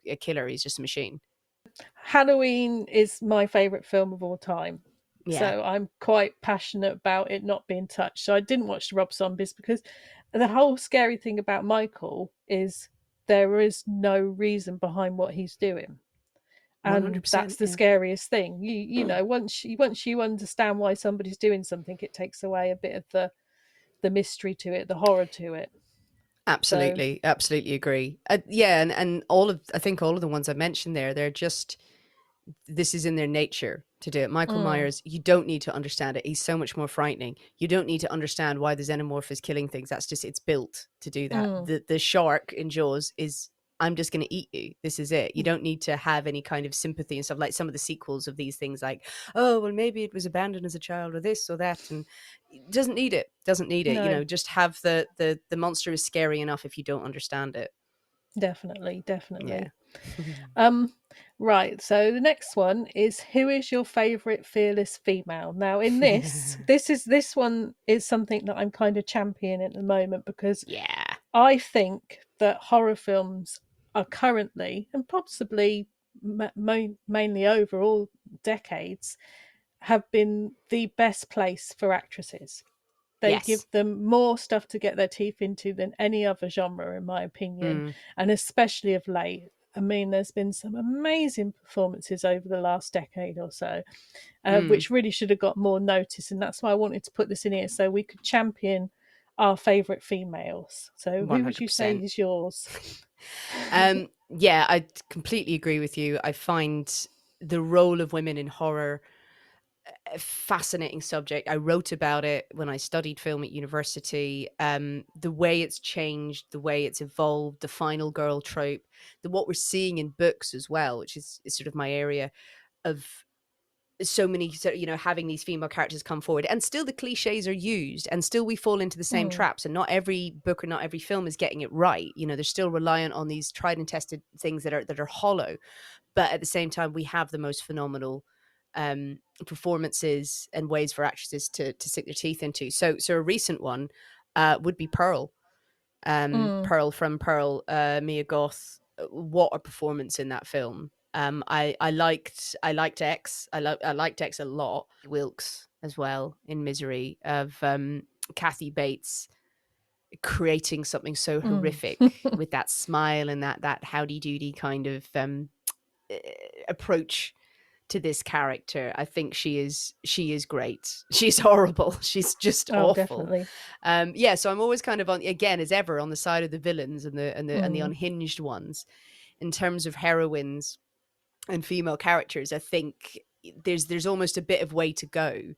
a killer. He's just a machine. Halloween is my favorite film of all time. Yeah. So I'm quite passionate about it not being touched. So I didn't watch the Rob Zombies because the whole scary thing about Michael is there is no reason behind what he's doing. And that's 100%. the scariest thing. You know, once you understand why somebody's doing something, it takes away a bit of the mystery to it, the horror to it. So Absolutely agree. Yeah, and I think all of the ones I mentioned there, they're just, this is in their nature to do it. Michael mm, Myers, you don't need to understand it. He's so much more frightening. You don't need to understand why the xenomorph is killing things. That's just, it's built to do that. mm, The shark in Jaws is I'm just going to eat you. This is it. You Mm. don't need to have any kind of sympathy and stuff, like some of the sequels of these things, like, oh, well, maybe it was abandoned as a child or this or that. And it doesn't need it. Doesn't need it. You No, know, just have the monster is scary enough if you don't understand it. definitely, Yeah. definitely. Um, right. So the next one is, who is your favorite fearless female? Now, in this one is something that I'm kind of championing at the moment, because Yeah. I think that horror films are currently, and possibly mainly over all decades, have been the best place for actresses. They give Yes. them more stuff to get their teeth into than any other genre, in my opinion, Mm. and especially of late. I mean, there's been some amazing performances over the last decade or so, Mm. which really should have got more notice, and that's why I wanted to put this in here so we could champion our favourite females. So, who would you say 100%. is yours? Yeah, I completely agree with you. I find the role of women in horror a fascinating subject. I wrote about it when I studied film at university. The way it's changed, the way it's evolved, the final girl trope, what we're seeing in books as well, which is sort of my area of so many, having these female characters come forward, and still the cliches are used, and still we fall into the same Mm, traps, and not every book or not every film is getting it right. They're still reliant on these tried and tested things that are hollow, but at the same time we have the most phenomenal performances and ways for actresses to sink their teeth into. So a recent one would be Pearl. mm, Pearl from Pearl, Mia Goth. What a performance in that film. I liked X. I liked X a lot. Wilkes as well in Misery, of Kathy Bates creating something so mm. horrific with that smile and that howdy doody kind of approach to this character. I think she is great. She's horrible. She's just Oh, awful. definitely. Yeah, so I'm always kind of on, again, as ever, on the side of the villains and the Mm. unhinged ones. In terms of heroines and female characters, I think there's almost a bit of way to go.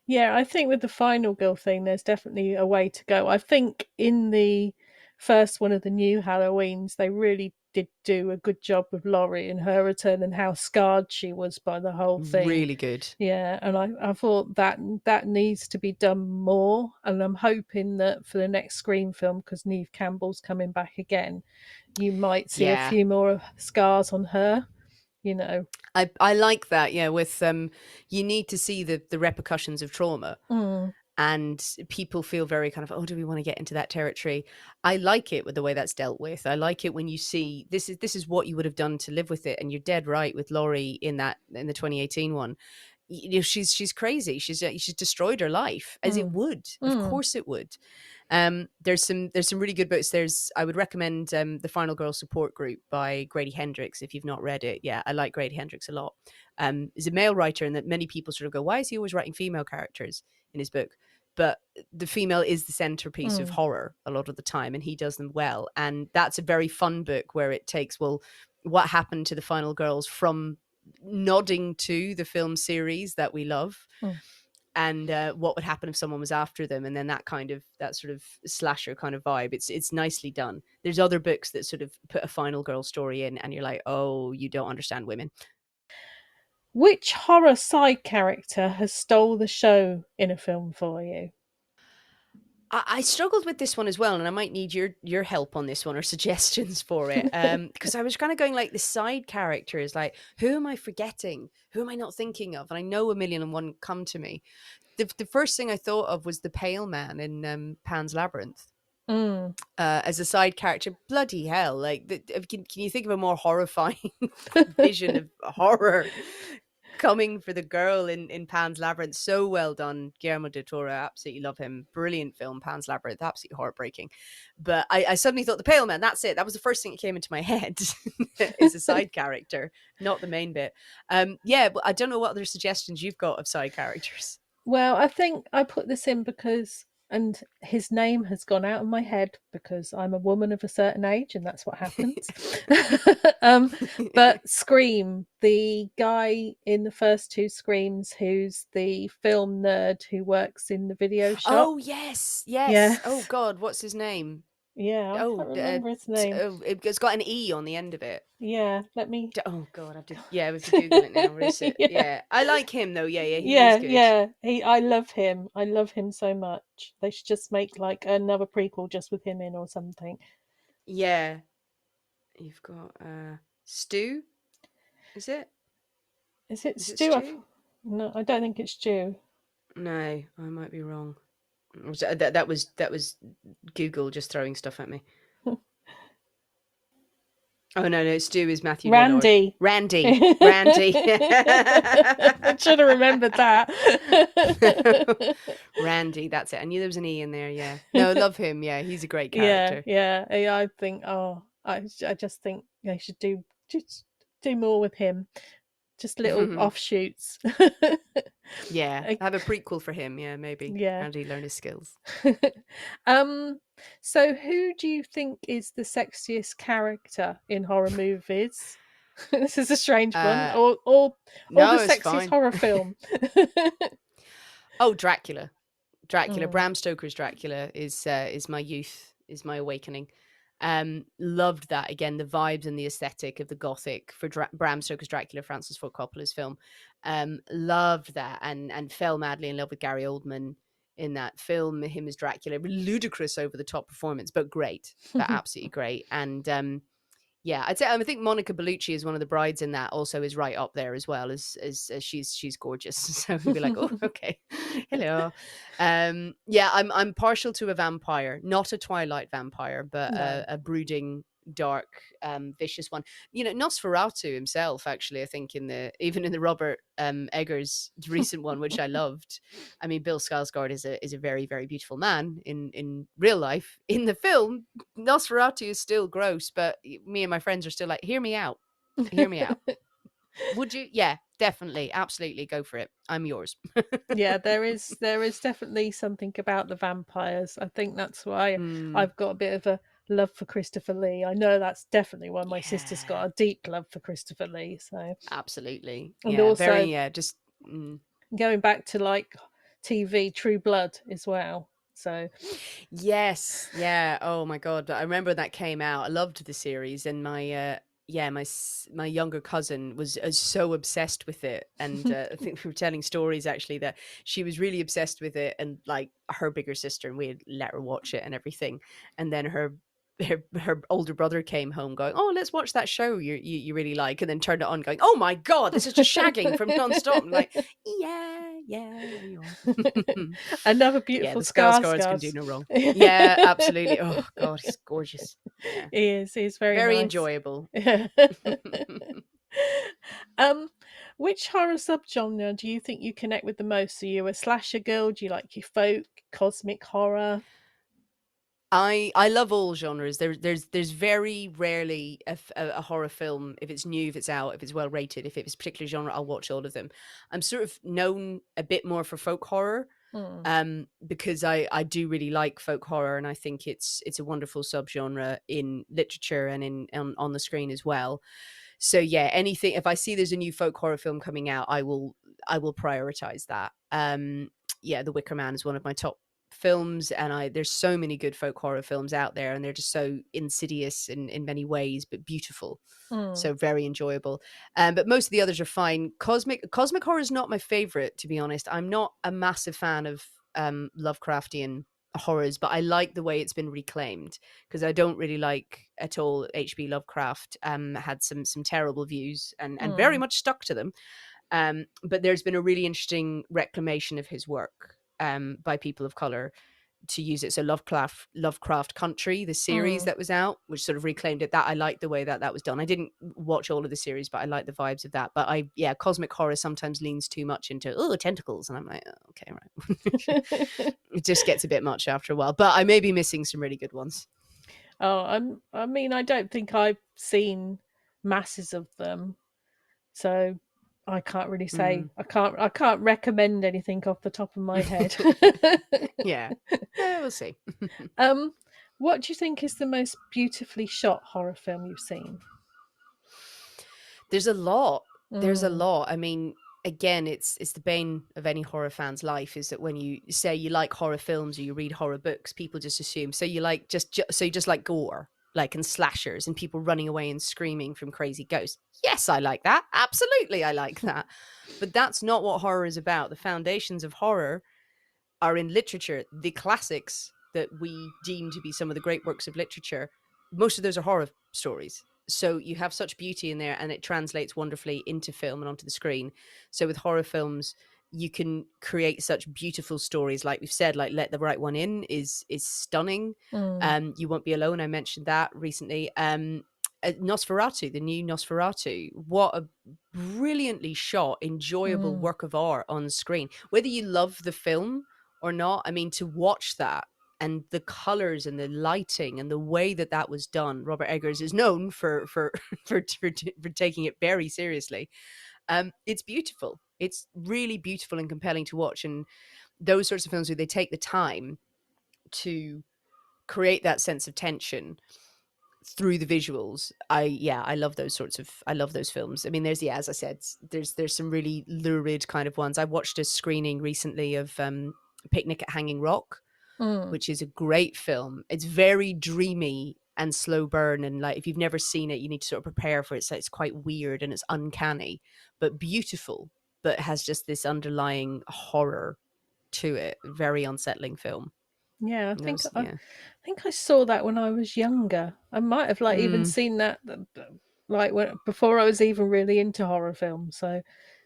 Yeah, I think with the final girl thing, there's definitely a way to go. I think in the first one of the new Halloweens, they really did do a good job with Laurie and her return and how scarred she was by the whole thing. Really good. Yeah, and I thought that needs to be done more, and I'm hoping that for the next Scream film, because Neve Campbell's coming back again, you might see a Yeah. few more scars on her. You know. I like that. Yeah, with you need to see the repercussions of trauma, Mm, and people feel very kind of, oh, do we want to get into that territory? I like it with the way that's dealt with. I like it when you see this is what you would have done to live with it, and you're dead right with Laurie in the 2018 one. She's crazy. She's destroyed her life, as it mm, would. Of mm, course it would. There's some really good books. I would recommend The Final Girl Support Group by Grady Hendrix if you've not read it. Yeah, I like Grady Hendrix a lot. He's a male writer, and that many people sort of go, why is he always writing female characters in his book? But the female is the centerpiece of mm. horror a lot of the time, and he does them well. And that's a very fun book where it takes, well, what happened to the final girls from nodding to the film series that we love, Mm. and what would happen if someone was after them, and then that sort of slasher kind of vibe. It's nicely done. There's other books that sort of put a final girl story in, and you're like, oh, you don't understand women. Which horror side character has stole the show in a film for you? I struggled with this one as well, and I might need your help on this one or suggestions for it. Because I was kind of going, like, the side characters, like, who am I forgetting? Who am I not thinking of? And I know a million and one come to me. The first thing I thought of was the pale man in Pan's Labyrinth. Mm. As a side character, bloody hell! Like, can you think of a more horrifying vision of horror coming for the girl in Pan's Labyrinth? So well done, Guillermo del Toro. Absolutely love him. Brilliant film, Pan's Labyrinth. Absolutely heartbreaking. But I suddenly thought the Pale Man. That's it. That was the first thing that came into my head. Is a side character, not the main bit. Yeah, but I don't know what other suggestions you've got of side characters. Well, I think I put this in because, and his name has gone out of my head because I'm a woman of a certain age, and that's what happens. um, but Scream, the guy in the first two Screams, who's the film nerd who works in the video shop. Oh yes, Yeah, yes. Oh God, what's his name? Yeah, I can't remember his name. It's got an E on the end of it. Yeah, let me. Oh God, I have to. Yeah, we have to Google it now. Where is it? Yeah. Yeah, I like him though. Yeah, he is Yeah, good. yeah. I love him. I love him so much. They should just make like another prequel just with him in or something. Yeah, you've got Stu. Is it? Is it Is it Stu? Stu? No, I don't think it's Stu. No, I might be wrong. That was Google just throwing stuff at me. Oh no, Stu is Matthew Lillard. Randy. Randy. I should have remembered that. Randy, that's it. I knew there was an E in there. Yeah. No, love him. Yeah, he's a great Yeah, character. yeah. I think. Oh, I just think they should just do more with him. Just little offshoots. Yeah, have a prequel for him. Yeah, maybe. Yeah. How did he learn his skills? So who do you think is the sexiest character in horror movies? This is a strange one. Or No, the it's sexiest fine. horror film. Oh, Dracula. Bram Stoker's Dracula is my youth, is my awakening. Loved that, again, the vibes and the aesthetic of the gothic for Bram Stoker's Dracula, Francis Ford Coppola's film. Loved that, and fell madly in love with Gary Oldman in that film. Him as Dracula, ludicrous over the top performance, but great, but absolutely great. And yeah, I'd say I think Monica Bellucci is one of the brides in that. Also, is right up there as well as she's gorgeous. So we'd be like, oh, okay, hello. Yeah, I'm partial to a vampire, not a Twilight vampire, but a brooding, dark, vicious one. You know, Nosferatu himself, actually, I think even in the Robert Eggers recent one, which I loved. I mean, Bill Skarsgård is a very, very beautiful man in real life. In the film, Nosferatu is still gross, but me and my friends are still like, hear me out. Hear me out. Would you? Yeah, definitely. Absolutely. Go for it. I'm yours. Yeah, there is definitely something about the vampires. I think that's why I've got a bit of a love for Christopher Lee. I know that's definitely why my sister's got a deep love for Christopher Lee. So absolutely. and Yeah. also Very, yeah. Just going back to like TV True Blood as well. So yes. Yeah. Oh my God. I remember that came out. I loved the series, and my younger cousin was so obsessed with it, and I think we were telling stories actually that she was really obsessed with it, and like her bigger sister, and we had let her watch it and everything, and then her older brother came home going, oh, let's watch that show you really like, and then turned it on going, oh my God, this is just shagging from nonstop. I'm like, yeah, we are. Another Yeah, beautiful the Skarsgårds can do no wrong. Yeah, absolutely. Oh God, he's gorgeous. Yeah, he's very very nice. enjoyable. Which horror subgenre do you think you connect with the most? Are you a slasher girl? Do you like your folk, cosmic horror? I love all genres. There's very rarely a horror film, if it's new, if it's out, if it's well rated, if it's a particular genre, I'll watch all of them. I'm sort of known a bit more for folk horror, because I do really like folk horror, and I think it's a wonderful subgenre in literature and on the screen as well. So yeah, anything, if I see there's a new folk horror film coming out, I will prioritize that. Yeah, The Wicker Man is one of my top films, and there's so many good folk horror films out there, and they're just so insidious in many ways, but beautiful. So very enjoyable. But most of the others are fine. Cosmic horror is not my favorite, to be honest. I'm not a massive fan of Lovecraftian horrors, but I like the way it's been reclaimed, because I don't really like at all H.P. Lovecraft. Had some terrible views, and very much stuck to them. But there's been a really interesting reclamation of his work by people of color to use it. So Lovecraft Country, the series that was out, which sort of reclaimed it. That I like the way that was done. I didn't watch all of the series, but I like the vibes of that. But cosmic horror sometimes leans too much into tentacles, and I'm like, oh, okay, right. It just gets a bit much after a while. But I may be missing some really good ones. Oh, I mean, I don't think I've seen masses of them, so I can't really say. I can't recommend anything off the top of my head. Yeah, we'll see. What do you think is the most beautifully shot horror film you've seen? There's a lot. I mean, again, it's the bane of any horror fan's life, is that when you say you like horror films or you read horror books, people just assume, so you like so you just like gore, like, and slashers and people running away and screaming from crazy ghosts. Yes, I like that. Absolutely, I like that. But that's not what horror is about. The foundations of horror are in literature. The classics that we deem to be some of the great works of literature, most of those are horror stories. So you have such beauty in there, and it translates wonderfully into film and onto the screen. So with horror films, you can create such beautiful stories. Like we've said, like Let the Right One In is stunning. You Won't Be Alone, I mentioned that recently. Nosferatu, the new Nosferatu, what a brilliantly shot, enjoyable work of art on screen. Whether you love the film or not, I mean, to watch that and the colors and the lighting and the way that that was done. Robert Eggers is known for for taking it very seriously. It's beautiful. It's really beautiful and compelling to watch. And those sorts of films where they take the time to create that sense of tension through the visuals, I love those films. I mean, there's, as I said, there's some really lurid kind of ones. I watched a screening recently of Picnic at Hanging Rock, which is a great film. It's very dreamy and slow burn, and like, if you've never seen it, you need to sort of prepare for it. So it's quite weird and it's uncanny, but beautiful, but has just this underlying horror to it. Very unsettling film. Yeah, I think I saw that when I was younger. I might have like even seen that like before I was even really into horror films. So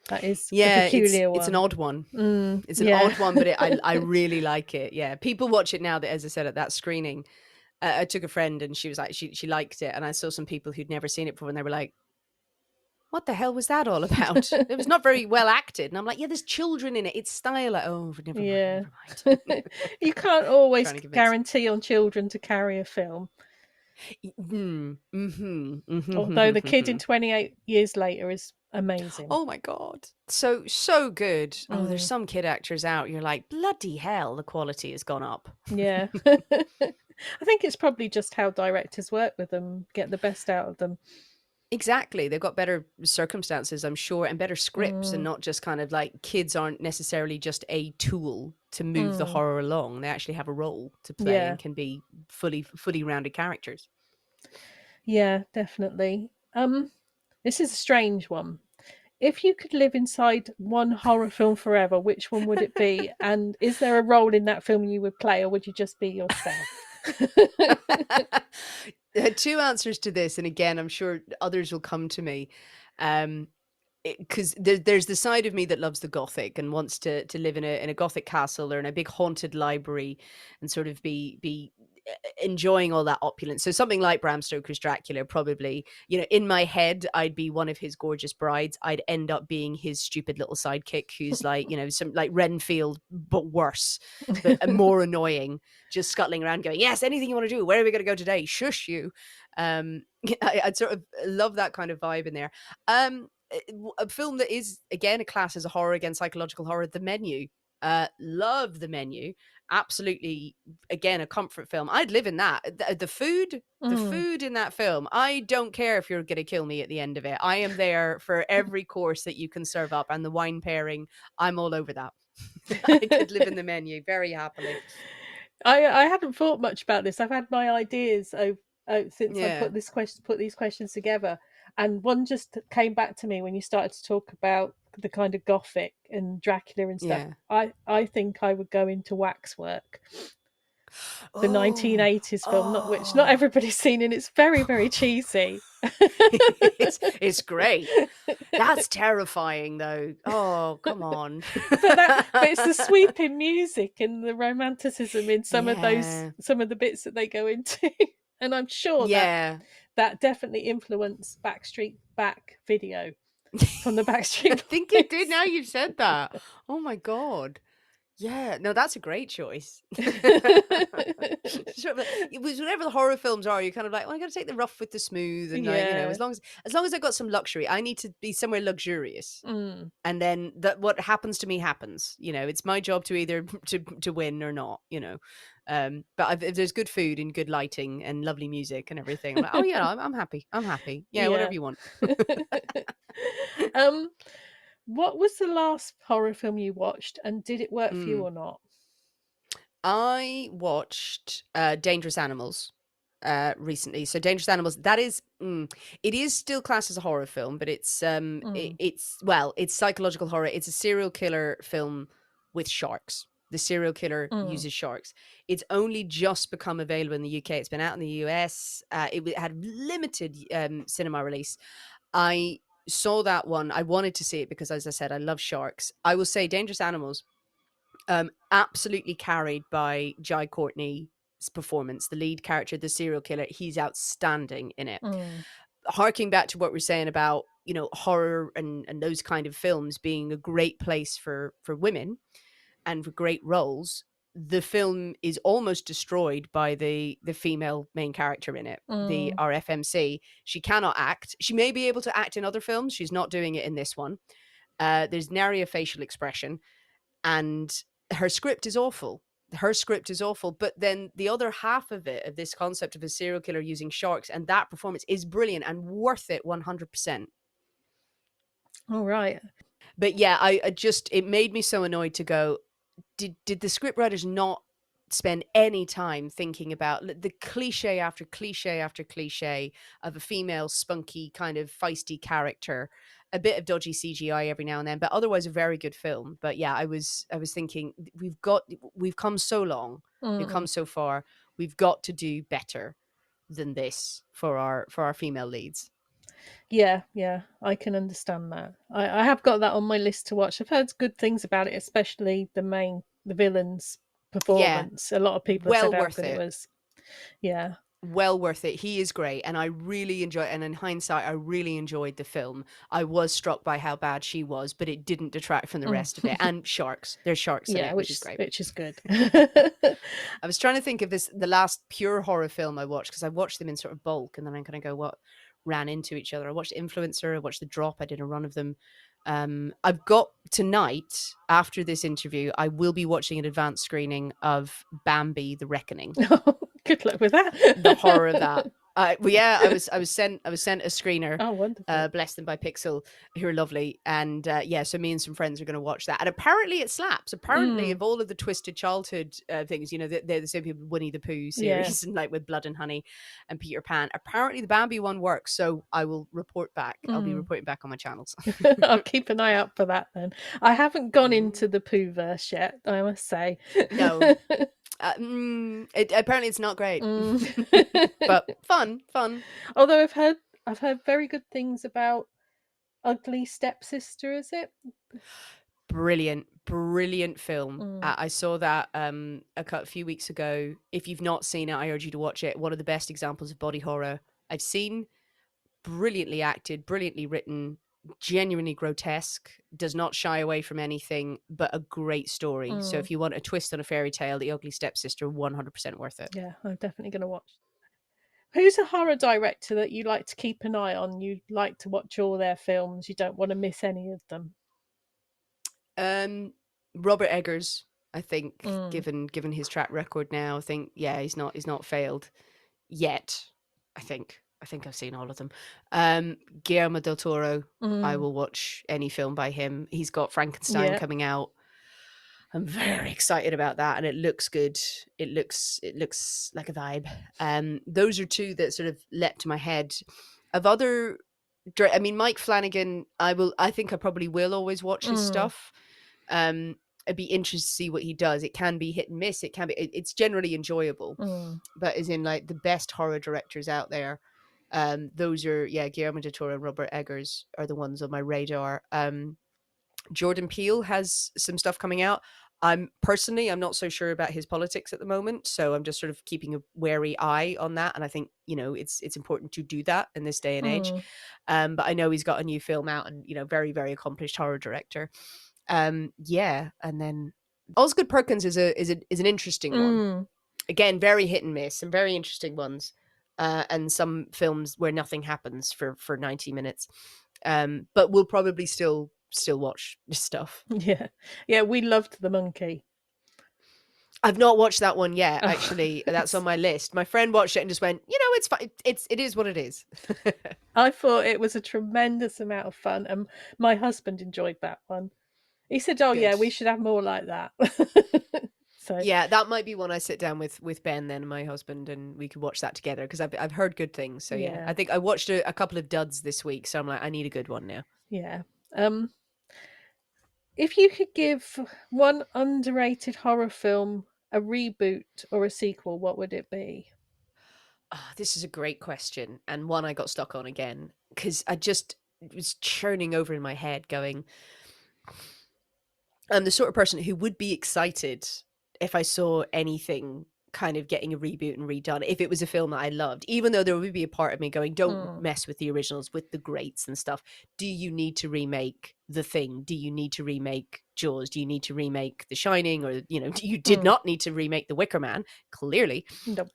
that is a peculiar one. It's an odd one. It's an odd one, but I really like it. Yeah, people watch it now. That, as I said, at that screening, I took a friend and she was like, she liked it, and I saw some people who'd never seen it before, and they were like, what the hell was that all about? It was not very well acted. And I'm like, yeah, there's children in it. It's style. Like, oh, never mind, never mind. You can't always guarantee on children to carry a film. Although the kid in 28 Years Later is amazing. Oh my God. So good. Oh, there's some kid actors out. You're like, bloody hell, the quality has gone up. Yeah. I think it's probably just how directors work with them, get the best out of them. Exactly. They've got better circumstances, I'm sure, and better scripts, and not just kind of like, kids aren't necessarily just a tool to move the horror along. They actually have a role to play and can be fully rounded characters. Yeah, definitely. This is a strange one. If you could live inside one horror film forever, which one would it be? And is there a role in that film you would play, or would you just be yourself? Two answers to this, and again, I'm sure others will come to me. Because there's the side of me that loves the Gothic and wants to live in a Gothic castle or in a big haunted library and sort of be enjoying all that opulence. So something like Bram Stoker's Dracula, probably, in my head, I'd be one of his gorgeous brides. I'd end up being his stupid little sidekick who's like, some like Renfield, but worse, but more annoying, just scuttling around going, yes, anything you want to do. Where are we going to go today? Shush you. I'd sort of love that kind of vibe in there. A film that is, again, a class as a horror, again, psychological horror, The Menu. Love The Menu. Absolutely, again, a comfort film. I'd live in that. The food in that film, I don't care if you're going to kill me at the end of it. I am there for every course that you can serve up, and the wine pairing, I'm all over that. I could live in The Menu very happily. I haven't thought much about this. I've had my ideas since I put these questions together, and one just came back to me when you started to talk about the kind of Gothic and Dracula and stuff. I think I would go into Waxwork, the 1980s film, which not everybody's seen, and it's very, very cheesy. It's great. That's terrifying, though. Oh, come on. but it's the sweeping music and the romanticism in some of the bits that they go into, and I'm sure that definitely influenced Back video from the Backstreet Boys. I think it did, now you've said that. Oh my God. Yeah, no, that's a great choice. Whatever the horror films are, you're kind of like, well, I got to take the rough with the smooth, and like, as long as I've got some luxury, I need to be somewhere luxurious, and then what happens to me happens. It's my job to either to win or not. But if there's good food and good lighting and lovely music and everything, I'm like, oh yeah, I'm happy. Yeah, whatever you want. What was the last horror film you watched, and did it work for you or not? I watched Dangerous Animals recently. So Dangerous Animals, that is it is still classed as a horror film, but it's it's psychological horror. It's a serial killer film with sharks. The serial killer uses sharks. It's only just become available in the UK. It's been out in the US. It had limited cinema release. I saw that one. I wanted to see it because, as I said, I love sharks. I will say Dangerous Animals, absolutely carried by Jai Courtney's performance, the lead character, the serial killer. He's outstanding in it. Harking back to what we're saying about, you know, horror and those kind of films being a great place for women and for great roles, the film is almost destroyed by the female main character in it, the RFMC. She cannot act. She may be able to act in other films. She's not doing it in this one. There's nary a facial expression, and her script is awful. But then the other half of it, of this concept of a serial killer using sharks, and that performance is brilliant and worth it 100%. All right. But yeah, I just, it made me so annoyed to go, did the scriptwriters not spend any time thinking about the cliche after cliche after cliche of a female spunky kind of feisty character, a bit of dodgy CGI every now and then, but otherwise a very good film. But yeah, I was thinking, we've come so long, we've come so far, we've got to do better than this for our female leads. Yeah, I can understand that. I have got that on my list to watch. I've heard good things about it, especially the villain's performance. A lot of people have said how good it was. Yeah. Well worth it. He is great, and I really enjoy it. And in hindsight, I really enjoyed the film. I was struck by how bad she was, but it didn't detract from the rest of it. And sharks. There's sharks in it, which is great. Which is good. I was trying to think of the last pure horror film I watched, because I watched them in sort of bulk, and then I'm going to go, what ran into each other? I watched Influencer, I watched The Drop, I did a run of them. I've got tonight, after this interview, I will be watching an advanced screening of Bambi: The Reckoning. Good luck with that. The horror of that. I was sent a screener. Oh, wonderful. Blessed them by Pixel, who are lovely. And so me and some friends are going to watch that. And apparently it slaps. Apparently, of all of the twisted childhood things, you know, they're the same people with Winnie the Pooh series and like with Blood and Honey and Peter Pan. Apparently the Bambi one works. So I will report back. I'll be reporting back on my channels. I'll keep an eye out for that then. I haven't gone into the Pooh verse yet, I must say. No. Apparently it's not great, but fun. Although I've heard very good things about Ugly Stepsister. Is it? Brilliant film. I saw that a few weeks ago. If you've not seen it, I urge you to watch it. One of the best examples of body horror I've seen. Brilliantly acted, brilliantly written, genuinely grotesque, does not shy away from anything, but a great story. So if you want a twist on a fairy tale, The Ugly Stepsister, 100% worth it. Yeah, I'm definitely going to watch. Who's a horror director that you like to keep an eye on? You like to watch all their films, you don't want to miss any of them? Robert Eggers, I think, given his track record now, I think, yeah, he's not failed yet. I think I've seen all of them. Guillermo del Toro, I will watch any film by him. He's got Frankenstein coming out. I'm very excited about that, and it looks good. It looks like a vibe. Those are two that sort of leapt to my head. Of other, I mean, Mike Flanagan, I think I probably will always watch his stuff. I'd be interested to see what he does. It can be hit and miss. It's generally enjoyable, but as in like the best horror directors out there. Those are Guillermo del Toro and Robert Eggers are the ones on my radar. Jordan Peele has some stuff coming out. I'm not so sure about his politics at the moment, so I'm just sort of keeping a wary eye on that. And I think, you know, it's important to do that in this day and age. But I know he's got a new film out, and, you know, very, very accomplished horror director. And then Osgood Perkins is an interesting one. Again, very hit and miss, some very interesting ones. And some films where nothing happens for 90 minutes. But we'll probably still watch this stuff. Yeah, we loved The Monkey. I've not watched that one yet, Oh, actually. That's on my list. My friend watched it and just went, it's fine. It is what it is. I thought it was a tremendous amount of fun, and my husband enjoyed that one. He said, "Oh yeah, Good. we should have more like that." So Yeah, that might be one I sit down with Ben then and my husband, and we could watch that together, because I've heard good things. So yeah, I yeah, think I watched a couple of duds this week, so I'm like, I need a good one now. yeah. If you could give one underrated horror film a reboot or a sequel, what would it be? Oh, this is a great question, and one I got stuck on again, because I just was churning over in my head going, I'm the sort of person who would be excited if I saw anything kind of getting a reboot and redone, if it was a film that I loved, even though there would be a part of me going, don't Mm, mess with the originals, with the greats and stuff. Do you need to remake The Thing? Do you need to remake Jaws? Do you need to remake The Shining? Or, you did not need to remake The Wicker Man, clearly. nope.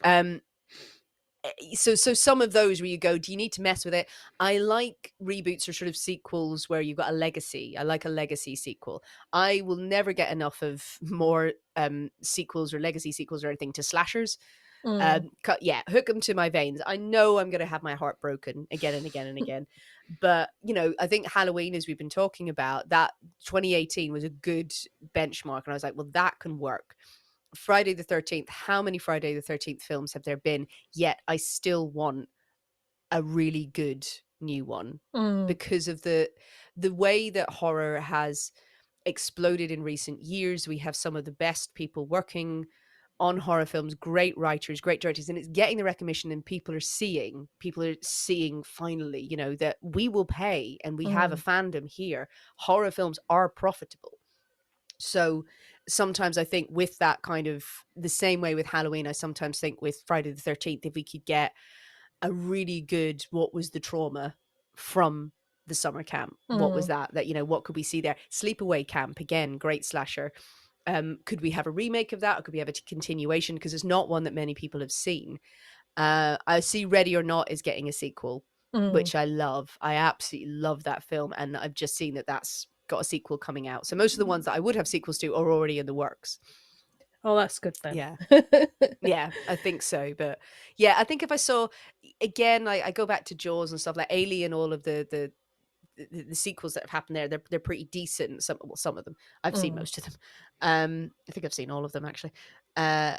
So some of those where you go, do you need to mess with it? I like reboots or sort of sequels where you've got a legacy. I like a legacy sequel. I will never get enough of more sequels or legacy sequels or anything to slashers. Mm, Hook them to my veins. I know I'm going to have my heart broken again and again and again. But, I think Halloween, as we've been talking about, that 2018 was a good benchmark. And I was like, well, that can work. Friday the 13th, how many Friday the 13th films have there been? Yet I still want a really good new one, mm, because of the way that horror has exploded in recent years. We have some of the best people working on horror films, great writers, great directors, and it's getting the recognition, and people are seeing finally, that we will pay, and we have a mm, fandom here. Horror films are profitable. So sometimes I think with that kind of the same way with Halloween, I sometimes think with Friday the 13th, if we could get a really good, what was the trauma from the summer camp? What was mm, that, what could we see there? Sleepaway Camp, again, great slasher. Could we have a remake of that, or could we have a continuation? Because it's not one that many people have seen. I see Ready or Not is getting a sequel, mm. which I love. I absolutely love that film, and I've just seen that that's got a sequel coming out. So most of the ones that I would have sequels to are already in the works. Oh, that's good then. Yeah. Yeah, I think so. But yeah, I think if I saw, again, I go back to Jaws and stuff like Alien, all of the sequels that have happened there, they're pretty decent. Some of them I've seen, Mm, most of them. I think I've seen all of them, actually. uh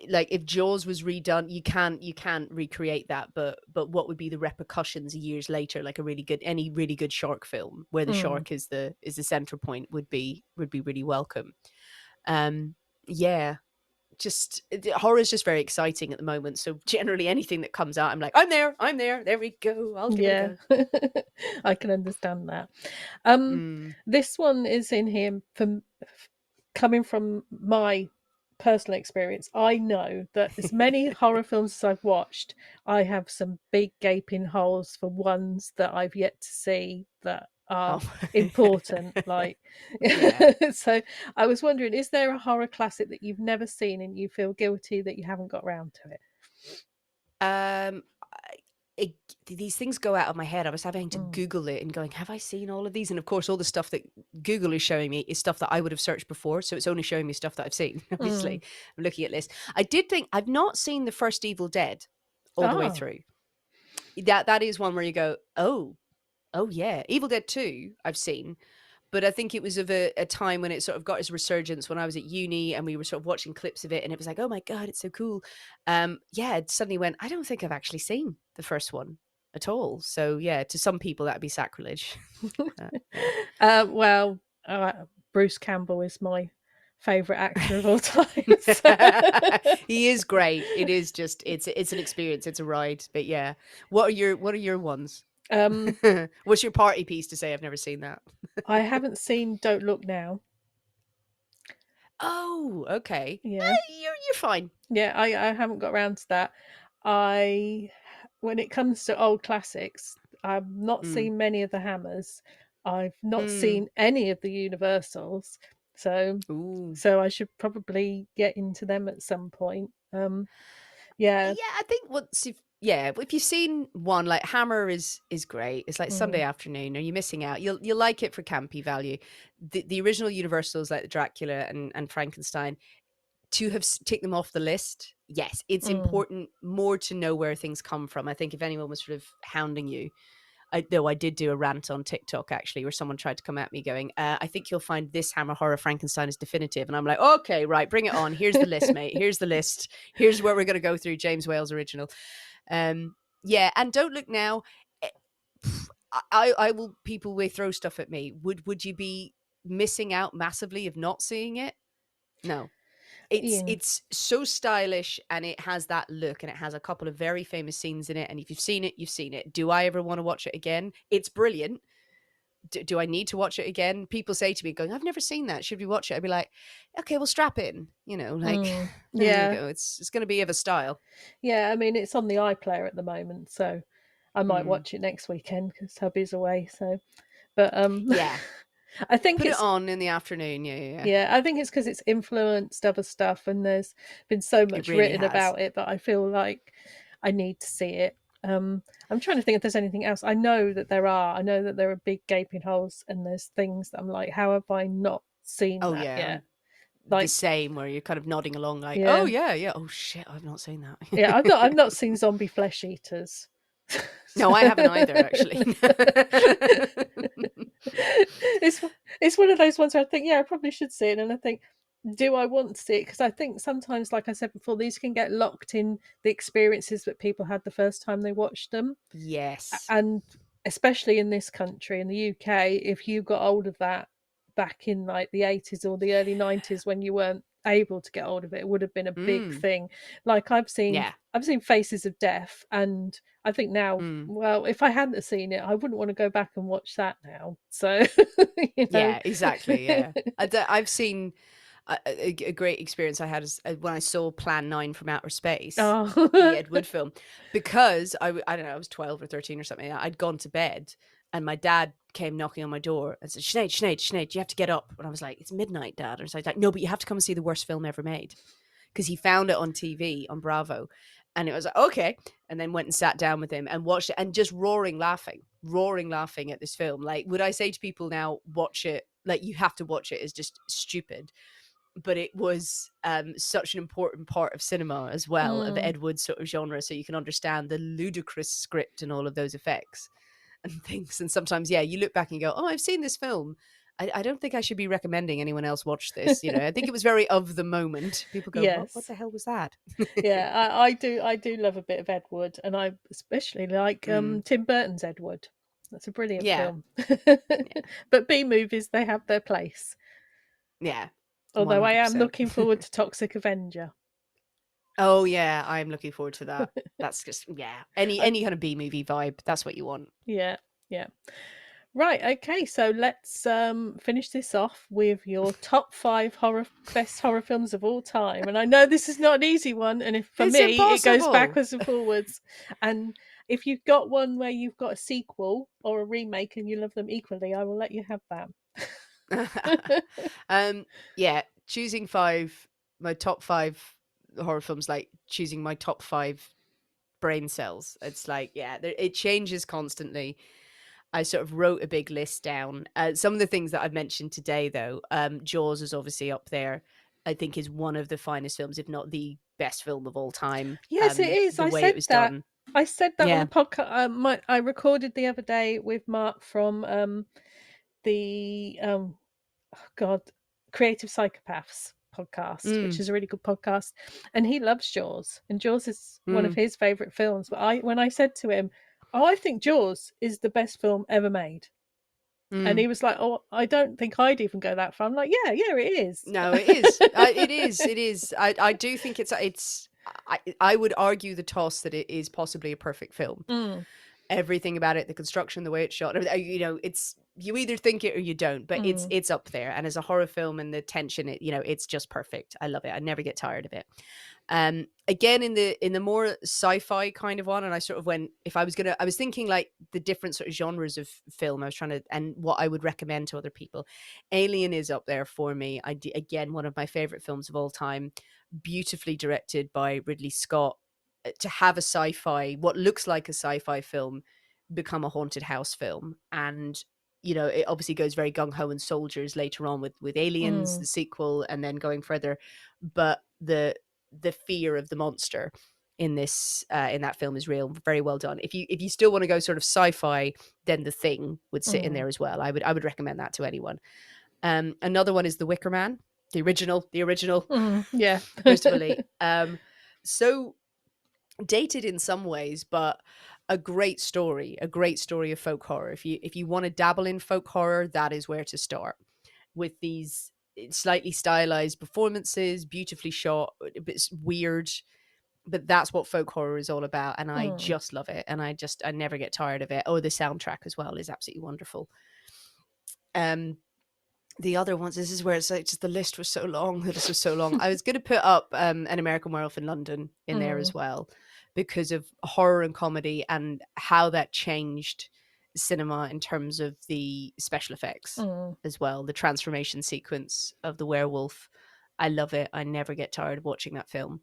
like, if Jaws was redone, you can't recreate that, but what would be the repercussions years later? Like any really good shark film where the mm. shark is the central point would be really welcome. Yeah, just horror is just very exciting at the moment, so generally anything that comes out, I'm like, there we go, I'll give it a Yeah, go. I can understand that. Um, Mm. this one is in here from coming from my personal experience. I know that as many horror films as I've watched, I have some big gaping holes for ones that I've yet to see that are Oh. important. Like, Yeah. so I was wondering, is there a horror classic that you've never seen and you feel guilty that you haven't got round to it? um it, these things go out of my head. I was having to Mm, Google it and going, have I seen all of these? And of course, all the stuff that Google is showing me is stuff that I would have searched before. So it's only showing me stuff that I've seen. mm. Obviously, I'm looking at lists. I did think I've not seen the first Evil Dead all the way Ah, through. That is one where you go, oh yeah. Evil Dead 2, I've seen. But I think it was of a time when it sort of got its resurgence when I was at uni, and we were sort of watching clips of it, and it was like, oh my God, it's so cool. Yeah, it suddenly went, I don't think I've actually seen the first one at all. So yeah, to some people that'd be sacrilege. Yeah. well, uh, Bruce Campbell is my favourite actor of all time. He is great. It is just it's an experience, it's a ride. But yeah. What are your ones? um, What's your party piece to say I've never seen that? I haven't seen Don't Look Now. Oh, okay. Yeah, You're fine. yeah, I haven't got around to that. I, when it comes to old classics, I've not Mm. seen many of the Hammers. I've not Mm. seen any of the Universals. So, Ooh. so I should probably get into them at some point. Yeah. Yeah, I think if you've seen one, like Hammer is great. It's like Sunday Mm, afternoon. Are you missing out? You'll like it for campy value. The original Universals, like Dracula and Frankenstein, to have take them off the list, yes, it's important more to know where things come from. I think if anyone was sort of hounding you, though I did do a rant on TikTok actually, where someone tried to come at me going, I think you'll find this Hammer Horror Frankenstein is definitive. And I'm like, okay, right, bring it on. Here's the list, mate. Here's the list. Here's where we're going to go through James Whale's original. Yeah, and Don't Look Now. I will, people will throw stuff at me. Would you be missing out massively of not seeing it? No. It's so stylish, and it has that look, and it has a couple of very famous scenes in it. And if you've seen it, you've seen it. Do I ever want to watch it again? It's brilliant. Do I need to watch it again? People say to me, going, I've never seen that. Should we watch it? I'd be like, okay, well, strap in. You know, like, there you go. It's going to be of a style. Yeah, I mean, it's on the iPlayer at the moment, so I might watch it next weekend because hubby's away. So, but yeah. I think Put it's it on in the afternoon. Yeah. Yeah, I think it's because it's influenced other stuff, and there's been so much really written has. about it that I feel like I need to see it. I'm trying to think if there's anything else. I know that there are. I know that there are big gaping holes, and there's things that I'm like, how have I not seen that yet? Like, the same, where you're kind of nodding along, like, Yeah. oh yeah. Oh shit, I've not seen that. Yeah, I've not seen Zombie Flesh Eaters. No, I haven't either, actually. It's one of those ones where I think, yeah, I probably should see it, and I think, do I want to see it? Because I think sometimes, like I said before, these can get locked in the experiences that people had the first time they watched them. Yes. And especially in this country, in the UK, if you got hold of that back in like the 80s or the early 90s when you weren't able to get hold of it, it would have been a big thing. Like I've seen Faces of Death, and I think now, well, if I hadn't seen it, I wouldn't want to go back and watch that now. So you know. Yeah, exactly. Yeah, I've seen a great experience I had when I saw Plan 9 from Outer Space, the Ed Wood film, because I don't know, I was 12 or 13 or something. I'd gone to bed, and my dad came knocking on my door and said, Sinead, you have to get up. And I was like, it's midnight, Dad. And so I was like, no, but you have to come and see the worst film ever made, because he found it on TV on Bravo. And it was like, okay. And then went and sat down with him and watched it, and just roaring laughing at this film. Like, would I say to people now, watch it? Like, you have to watch it, is just stupid. But it was such an important part of cinema as well, of Ed Wood's sort of genre, so you can understand the ludicrous script and all of those effects and things. And sometimes, yeah, you look back and go, oh, I've seen this film. I don't think I should be recommending anyone else watch this. You know, I think it was very of the moment. People go, Yes. what the hell was that? Yeah, I do love a bit of Ed Wood, and I especially like Tim Burton's Ed Wood. That's a brilliant film. But B movies, they have their place. Yeah. Although 100%. I am looking forward to Toxic Avenger. Oh yeah, I'm looking forward to that. That's just any kind of B movie vibe. That's what you want. Yeah. Right, okay, so let's finish this off with your top 5 best horror films of all time. And I know this is not an easy one, and for me, it goes backwards and forwards. And if you've got one where you've got a sequel or a remake and you love them equally, I will let you have that. Choosing my top 5 horror films, like choosing my top 5 brain cells. It's like, it changes constantly. I sort of wrote a big list down. Some of the things that I've mentioned today, though, Jaws is obviously up there. I think is one of the finest films, if not the best film of all time. Yes, it is. The way it was done. I said that on the podcast. I recorded the other day with Mark from the Creative Psychopaths podcast, which is a really good podcast, and he loves Jaws, and Jaws is one of his favorite films. But when I said to him, oh, I think Jaws is the best film ever made. And he was like, oh, I don't think I'd even go that far. I'm like, yeah, it is. No, it is. It is. I do think it's. I would argue the toss that it is possibly a perfect film. Everything about it, the construction, the way it's shot, you know, it's, you either think it or you don't, but it's up there. And as a horror film, and the tension, it's just perfect. I love it. I never get tired of it. Again, in the more sci-fi kind of one, and I sort of went, I was thinking like the different sort of genres of film I was trying to, and what I would recommend to other people. Alien is up there for me. Again, one of my favorite films of all time, beautifully directed by Ridley Scott. To have a sci-fi, what looks like a sci-fi film, become a haunted house film. And it obviously goes very gung-ho and soldiers later on with Aliens, the sequel, and then going further. But the fear of the monster in this in that film is real. Very well done. If you still want to go sort of sci-fi, then The Thing would sit in there as well. I would recommend that to anyone. Another one is The Wicker Man, the original Yeah. Christopher Lee. So dated in some ways, but a great story of folk horror. If you want to dabble in folk horror, that is where to start, with these slightly stylized performances, beautifully shot, a bit weird, but that's what folk horror is all about, and I just love it, and I never get tired of it. Oh, the soundtrack as well is absolutely wonderful. The other ones, this is where it's like just the list was so long. I was going to put up An American Werewolf in London in there as well, because of horror and comedy and how that changed cinema in terms of the special effects as well. The transformation sequence of the werewolf, I love it. I never get tired of watching that film.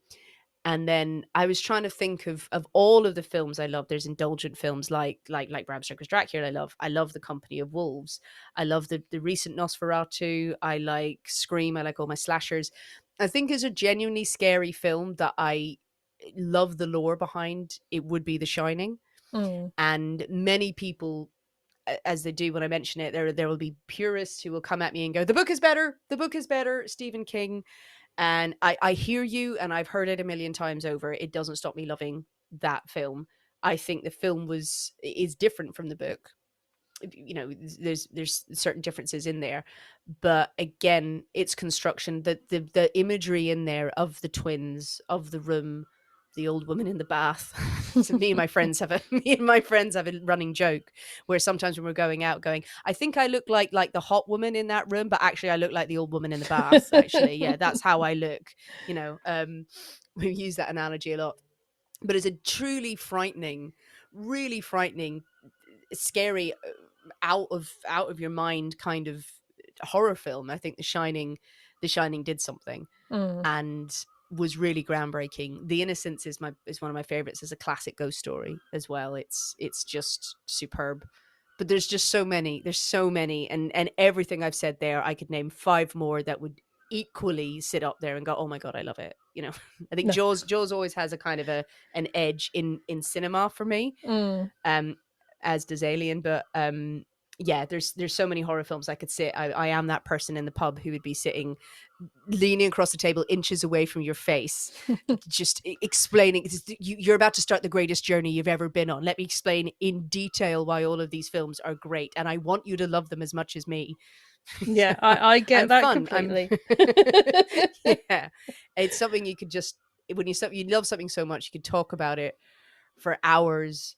And then I was trying to think of all of the films I love. There's indulgent films like Bram Stoker's Dracula. I love The Company of Wolves. I love the recent Nosferatu. I like Scream. I like all my slashers. I think as a genuinely scary film that I love the lore behind, it would be The Shining. And many people, as they do when I mention it, there will be purists who will come at me and go, the book is better, Stephen King. And I hear you, and I've heard it a million times over. It doesn't stop me loving that film. I think the film is different from the book. You know, there's certain differences in there, but again, its construction, the imagery in there of the twins, of the room, the old woman in the bath. So me and my friends have a running joke where sometimes when we're going out, I think I look like the hot woman in that room, but actually I look like the old woman in the bath. Actually, yeah, that's how I look. You know, we use that analogy a lot. But it's a truly frightening, really frightening, scary, out of your mind kind of horror film. I think The Shining did something and was really groundbreaking. The Innocents is one of my favorites as a classic ghost story as well. It's just superb. But there's just so many. There's so many, and everything I've said there, I could name 5 more that would equally sit up there and go, oh my god, I love it. You know, I think Jaws always has a kind of an edge in cinema for me, as does Alien. But yeah, there's so many horror films I could sit. I am that person in the pub who would be sitting, leaning across the table inches away from your face, just explaining, you're about to start the greatest journey you've ever been on. Let me explain in detail why all of these films are great, and I want you to love them as much as me. Yeah, I get that completely. Yeah, it's something you could just, when you love something so much, you could talk about it for hours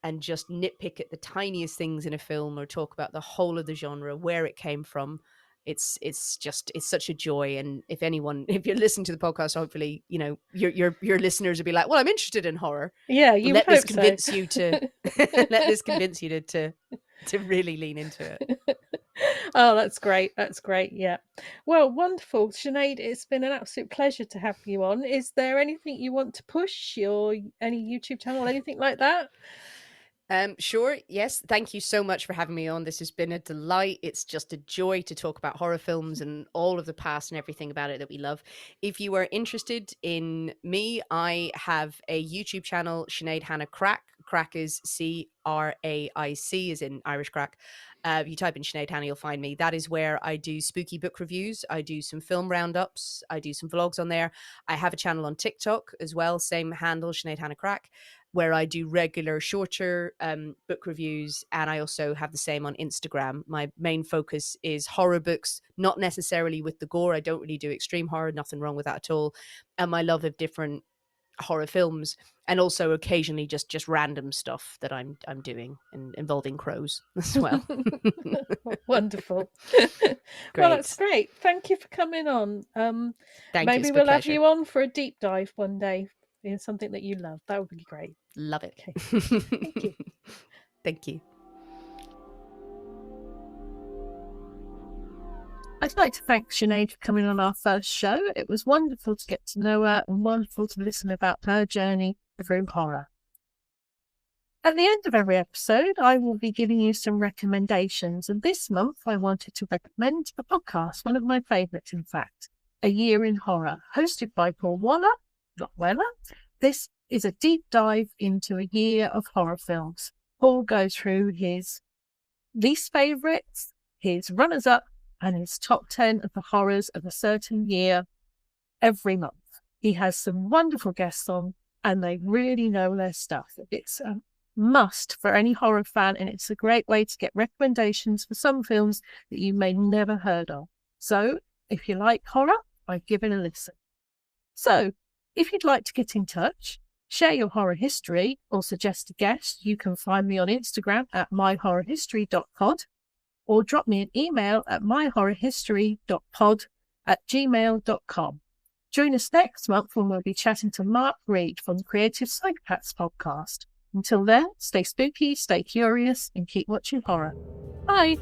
and just nitpick at the tiniest things in a film, or talk about the whole of the genre, where it came from. It's such a joy. And if you're listening to the podcast, hopefully, you know, your listeners will be like, well, I'm interested in horror. Yeah, you let this convince you to let this convince you to really lean into it. Oh, that's great. Yeah. Well, wonderful. Sinead, it's been an absolute pleasure to have you on. Is there anything you want to push, or any YouTube channel, anything like that? Sure. Yes. Thank you so much for having me on. This has been a delight. It's just a joy to talk about horror films and all of the past and everything about it that we love. If you are interested in me, I have a YouTube channel, Sinead Hanna Crack. Crack is CRAIC, as in Irish crack. If you type in Sinead Hanna, you'll find me. That is where I do spooky book reviews. I do some film roundups. I do some vlogs on there. I have a channel on TikTok as well, same handle, Sinead Hanna Crack, where I do regular shorter book reviews. And I also have the same on Instagram. My main focus is horror books, not necessarily with the gore. I don't really do extreme horror, nothing wrong with that at all. And my love of different horror films, and also occasionally just random stuff that I'm doing, and involving crows as well. Wonderful. Great. Well, that's great. Thank you for coming on. Maybe we'll have you on for a deep dive one day in something that you love. That would be great. Love it. Okay. Thank you. Thank you. I'd like to thank Sinead for coming on our first show. It was wonderful to get to know her and wonderful to listen about her journey through horror. At the end of every episode, I will be giving you some recommendations, and this month I wanted to recommend a podcast, one of my favourites in fact. A Year in Horror, hosted by Paul Weller. This is a deep dive into a year of horror films. Paul goes through his least favourites, his runners-up, and his top 10 of the horrors of a certain year every month. He has some wonderful guests on, and they really know their stuff. It's a must for any horror fan, and it's a great way to get recommendations for some films that you may never heard of. So, if you like horror, I'd give it a listen. So, if you'd like to get in touch, share your horror history, or suggest a guest, you can find me on Instagram at myhorrorhistory.pod, or drop me an email at myhorrorhistory.pod@gmail.com. Join us next month when we'll be chatting to Mark Reid from the Creative Psychopaths podcast. Until then, stay spooky, stay curious, and keep watching horror. Bye!